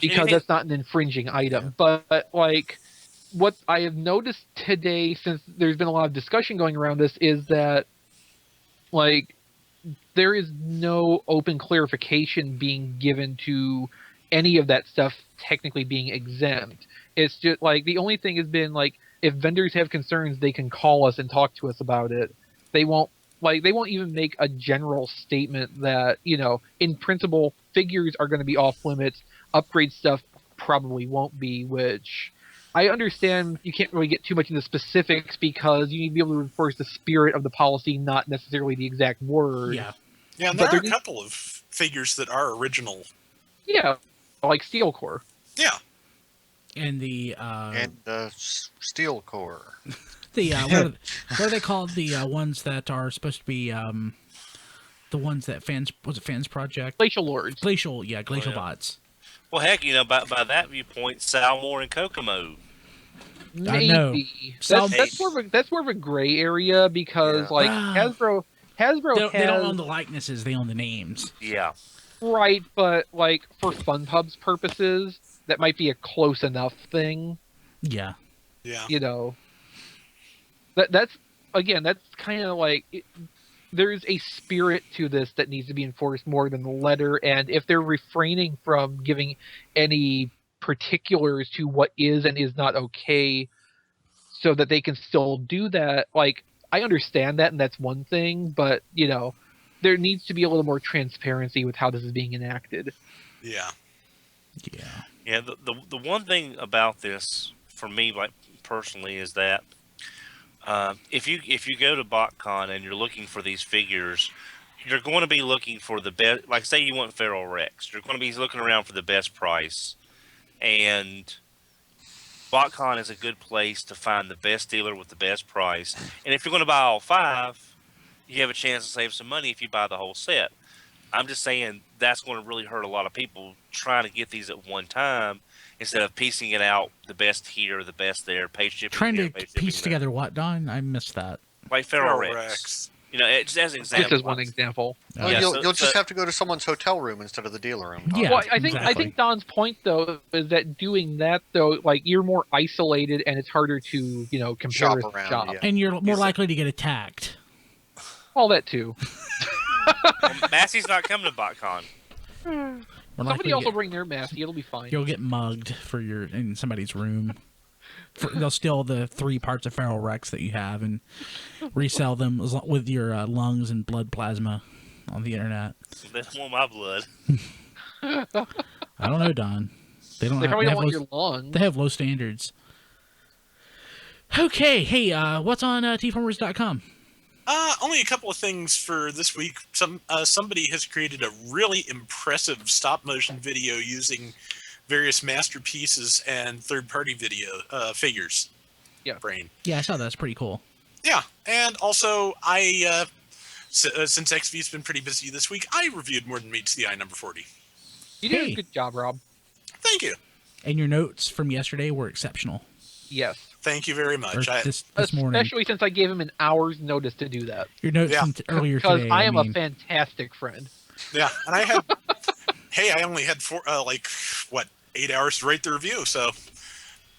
[SPEAKER 2] Because that's not an infringing item. Yeah. But like what I have noticed today, since there's been a lot of discussion going around this, is that like there is no open clarification being given to any of that stuff technically being exempt. It's just like the only thing has been like if vendors have concerns, they can call us and talk to us about it. They won't even make a general statement that, in principle, figures are going to be off limits. Upgrade stuff probably won't be, which I understand you can't really get too much into specifics because you need to be able to enforce the spirit of the policy, not necessarily the exact word.
[SPEAKER 1] Yeah.
[SPEAKER 4] Yeah, and there are a couple of figures that are original.
[SPEAKER 2] Yeah, like Steel Core.
[SPEAKER 4] Yeah.
[SPEAKER 1] And the
[SPEAKER 6] Steel Core.
[SPEAKER 1] The what are they called? The ones that are supposed to be the ones that fans Project?
[SPEAKER 2] Glacial Lords.
[SPEAKER 1] Glacial Bots.
[SPEAKER 3] Well, heck, by that viewpoint, Salmore and Kokomo.
[SPEAKER 2] Maybe that's more of a gray area because like Hasbro
[SPEAKER 1] they don't own the likenesses; they own the names.
[SPEAKER 3] Yeah.
[SPEAKER 2] Right, but like for Fun Pubs purposes, that might be a close enough thing.
[SPEAKER 1] Yeah.
[SPEAKER 4] Yeah.
[SPEAKER 2] that's kind of like there's a spirit to this that needs to be enforced more than the letter, and if they're refraining from giving any particulars to what is and is not okay so that they can still do that, like, I understand that, and that's one thing, but there needs to be a little more transparency with how this is being enacted.
[SPEAKER 4] Yeah.
[SPEAKER 3] The one thing about this for me, like personally, is that if you go to BotCon and you're looking for these figures, you're going to be looking for the best. Like, say you want Feral Rex, you're going to be looking around for the best price, and BotCon is a good place to find the best dealer with the best price. And if you're going to buy all 5, you have a chance to save some money if you buy the whole set. I'm just saying that's going to really hurt a lot of people trying to get these at one time instead of piecing it out, the best here, the best there, pay shipping
[SPEAKER 1] Trying
[SPEAKER 3] here,
[SPEAKER 1] to
[SPEAKER 3] pay shipping
[SPEAKER 1] piece
[SPEAKER 3] there.
[SPEAKER 1] together what, Don? I missed that.
[SPEAKER 3] Like Feral
[SPEAKER 4] Feral
[SPEAKER 3] Rex.
[SPEAKER 4] Rex.
[SPEAKER 3] Just as an example.
[SPEAKER 2] Just as one example.
[SPEAKER 6] Well,
[SPEAKER 3] Yeah,
[SPEAKER 6] you'll just
[SPEAKER 3] so-
[SPEAKER 6] have to go to someone's hotel room instead of the dealer room.
[SPEAKER 1] Yeah.
[SPEAKER 2] Well, I think
[SPEAKER 1] exactly.
[SPEAKER 2] Don's point though is that doing that though, like, you're more isolated and it's harder to compare
[SPEAKER 6] Shop
[SPEAKER 2] and
[SPEAKER 6] around,
[SPEAKER 2] shop.
[SPEAKER 6] yeah.
[SPEAKER 1] And you're more likely to get attacked.
[SPEAKER 2] All that too.
[SPEAKER 3] Massey's not coming to BotCon.
[SPEAKER 1] More likely
[SPEAKER 2] Somebody
[SPEAKER 1] to
[SPEAKER 2] also
[SPEAKER 1] get-
[SPEAKER 2] bring their mask. It'll be fine.
[SPEAKER 1] You'll get mugged in somebody's room. They'll steal the 3 parts of Feral Rex that you have and resell them with your lungs and blood plasma on the internet.
[SPEAKER 3] They don't want my blood.
[SPEAKER 1] I don't know, Don. They
[SPEAKER 2] They probably don't want
[SPEAKER 1] low,
[SPEAKER 2] your lungs.
[SPEAKER 1] They have low standards. Okay, hey, what's on TFormers.com?
[SPEAKER 4] Only a couple of things for this week. Somebody has created a really impressive stop-motion video using various masterpieces and third-party video figures.
[SPEAKER 2] Yeah.
[SPEAKER 4] Brain.
[SPEAKER 1] Yeah, I saw that. That's pretty cool.
[SPEAKER 4] Yeah, and also since XV's been pretty busy this week, I reviewed More Than Meets the Eye number 40.
[SPEAKER 2] You did
[SPEAKER 1] Hey.
[SPEAKER 2] a good job, Rob.
[SPEAKER 4] Thank you.
[SPEAKER 1] And your notes from yesterday were exceptional.
[SPEAKER 2] Yes.
[SPEAKER 4] Thank you very
[SPEAKER 1] Or
[SPEAKER 4] much.
[SPEAKER 1] this morning.
[SPEAKER 2] Especially since I gave him an hour's notice to do that.
[SPEAKER 1] Your notes
[SPEAKER 4] Yeah.
[SPEAKER 1] from earlier
[SPEAKER 2] Because
[SPEAKER 1] today.
[SPEAKER 2] I am
[SPEAKER 1] mean,
[SPEAKER 2] a fantastic friend.
[SPEAKER 4] Yeah, and I had, hey, I only had 8 hours to write the review, so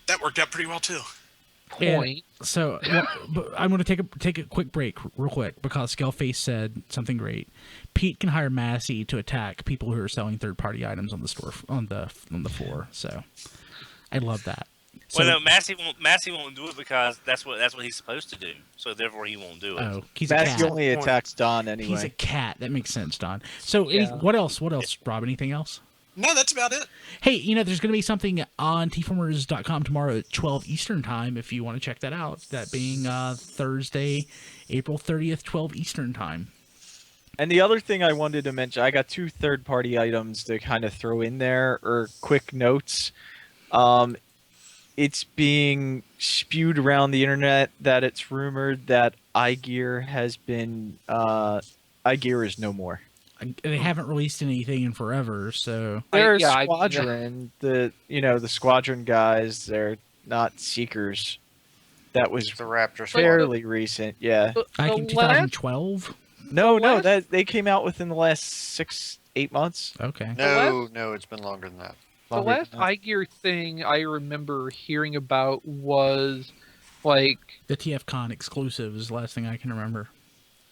[SPEAKER 4] that worked out pretty well too.
[SPEAKER 2] Point.
[SPEAKER 1] So but I'm going to take a quick break real quick because Scaleface said something great. Pete can hire Massey to attack people who are selling third-party items on the store on the floor. So I love that. So,
[SPEAKER 3] Well, no, Massey won't do it because that's what he's supposed to do. So therefore, he won't do it.
[SPEAKER 1] oh, he's a
[SPEAKER 7] Massey
[SPEAKER 1] cat.
[SPEAKER 7] only attacks Don anyway.
[SPEAKER 1] He's a cat. That makes sense, Don. So
[SPEAKER 2] Yeah.
[SPEAKER 1] what else, Rob? Anything else?
[SPEAKER 4] No, that's about it.
[SPEAKER 1] Hey, there's going to be something on tformers.com tomorrow at 12 Eastern Time if you want to check that out. That being Thursday, April 30th, 12 Eastern Time.
[SPEAKER 7] And the other thing I wanted to mention, I got 2 third-party items to kind of throw in there, or quick notes. It's being spewed around the internet that it's rumored that iGear has been iGear is no more.
[SPEAKER 1] They haven't released anything in forever, so
[SPEAKER 7] They're
[SPEAKER 2] yeah,
[SPEAKER 7] Squadron, the Squadron guys. They're not Seekers. That was
[SPEAKER 6] The Raptors.
[SPEAKER 7] fairly recent. Yeah.
[SPEAKER 1] back in
[SPEAKER 2] The last-
[SPEAKER 1] 2012.
[SPEAKER 7] No,
[SPEAKER 2] last-
[SPEAKER 7] that they came out within the last 6-8 months.
[SPEAKER 1] Okay.
[SPEAKER 6] No, it's been longer than that.
[SPEAKER 2] The
[SPEAKER 7] Longer
[SPEAKER 2] last
[SPEAKER 7] than that.
[SPEAKER 2] iGear thing I remember hearing about was like
[SPEAKER 1] The TFCon exclusive is the last thing I can remember.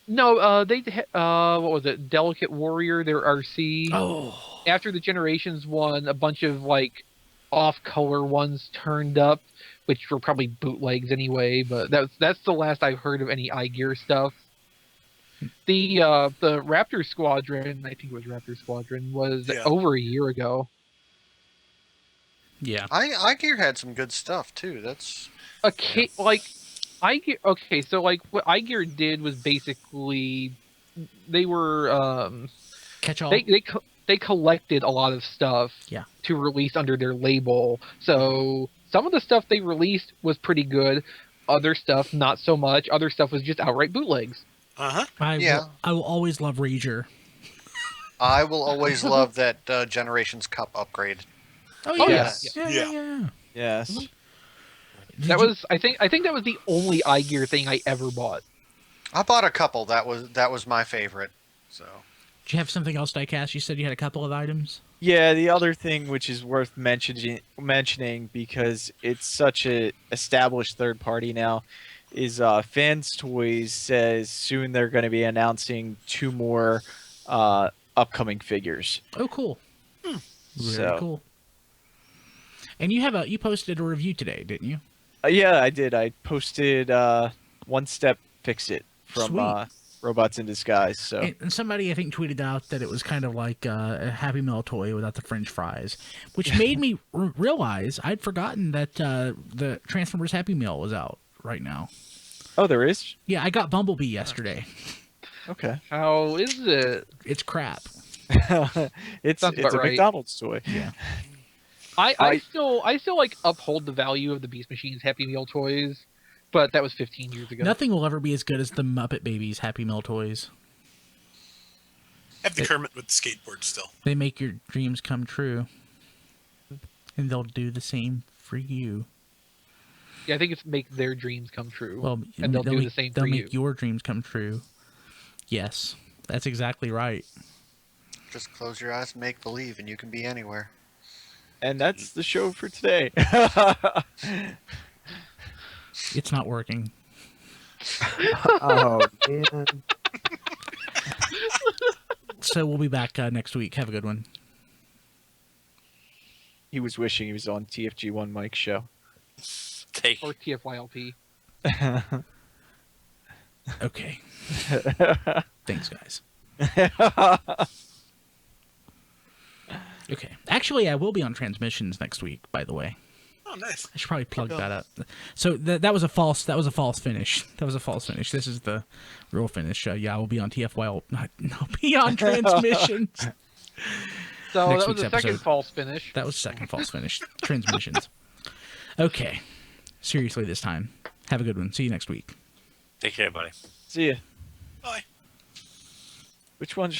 [SPEAKER 2] no, what was it? Delicate Warrior, their RC.
[SPEAKER 1] Oh,
[SPEAKER 2] After the Generations one, a bunch of like off-color ones turned up, which were probably bootlegs anyway. But that's the last I've heard of any iGear stuff. The Raptor Squadron, I think it was Raptor Squadron, was
[SPEAKER 4] Yeah.
[SPEAKER 2] over a year ago.
[SPEAKER 1] yeah.
[SPEAKER 6] iGear had some good stuff too. That's
[SPEAKER 2] Like iGear. Okay, so like what iGear did was basically they were
[SPEAKER 1] Catch all.
[SPEAKER 2] they collected a lot of stuff
[SPEAKER 1] Yeah.
[SPEAKER 2] to release under their label. So some of the stuff they released was pretty good. Other stuff not so much. Other stuff was just outright bootlegs.
[SPEAKER 4] Uh-huh.
[SPEAKER 1] I will always love Rager.
[SPEAKER 6] I will always love that Generations Cup upgrade.
[SPEAKER 2] Oh,
[SPEAKER 7] yes.
[SPEAKER 1] Yeah.
[SPEAKER 7] Yes.
[SPEAKER 1] Did
[SPEAKER 2] That
[SPEAKER 1] you-
[SPEAKER 2] was I think that was the only iGear thing I ever bought.
[SPEAKER 6] I bought a couple. That was my favorite. So
[SPEAKER 1] Did you have something else, Diecast? You said you had a couple of items.
[SPEAKER 7] Yeah, the other thing which is worth mentioning because it's such a established third party now is Fans Toys says soon they're going to be announcing 2 more upcoming figures.
[SPEAKER 1] Oh, cool. Very
[SPEAKER 7] So-
[SPEAKER 1] cool. And you posted a review today, didn't you?
[SPEAKER 7] Yeah, I did. I posted One Step Fix It from
[SPEAKER 1] Sweet.
[SPEAKER 7] Robots in Disguise. So
[SPEAKER 1] And somebody, I think, tweeted out that it was kind of like a Happy Meal toy without the French fries, which made me realize I'd forgotten that the Transformers Happy Meal was out right now.
[SPEAKER 7] oh, there is.
[SPEAKER 1] Yeah, I got Bumblebee yesterday.
[SPEAKER 7] Okay.
[SPEAKER 2] How is it?
[SPEAKER 1] It's crap.
[SPEAKER 7] it's
[SPEAKER 2] Sounds about
[SPEAKER 7] a
[SPEAKER 2] right.
[SPEAKER 7] McDonald's toy.
[SPEAKER 1] Yeah.
[SPEAKER 2] I still like uphold the value of the Beast Machines Happy Meal toys, but that was 15 years ago.
[SPEAKER 1] Nothing will ever be as good as the Muppet Babies Happy Meal toys.
[SPEAKER 4] Have the Kermit with the skateboard still.
[SPEAKER 1] They make your dreams come true. And they'll do the same for you.
[SPEAKER 2] Yeah, I think it's make their dreams come true.
[SPEAKER 1] Well,
[SPEAKER 2] and they'll do the same
[SPEAKER 1] they'll
[SPEAKER 2] for
[SPEAKER 1] make
[SPEAKER 2] you.
[SPEAKER 1] your dreams come true. Yes, that's exactly right.
[SPEAKER 6] Just close your eyes and make believe, and you can be anywhere.
[SPEAKER 7] And that's the show for today.
[SPEAKER 1] It's not working.
[SPEAKER 5] Oh man.
[SPEAKER 1] So we'll be back next week. Have a good one.
[SPEAKER 7] He was wishing he was on TFG1 Mike's show.
[SPEAKER 3] Take
[SPEAKER 2] Or TFYLP.
[SPEAKER 1] Okay. Thanks, guys. Okay. Actually, I will be on Transmissions next week, by the way.
[SPEAKER 4] Oh, nice.
[SPEAKER 1] I should probably plug that up. So that was a false finish. That was a false finish. This is the real finish. Yeah, I will be on TFYL. I'll be on Transmissions.
[SPEAKER 2] So
[SPEAKER 1] Next
[SPEAKER 2] that was
[SPEAKER 1] week's
[SPEAKER 2] the second
[SPEAKER 1] episode.
[SPEAKER 2] false finish.
[SPEAKER 1] That was second false finish. Transmissions. Okay. Seriously this time. Have a good one. See you next week.
[SPEAKER 3] care, buddy.
[SPEAKER 7] See ya.
[SPEAKER 4] Bye.
[SPEAKER 7] Which one's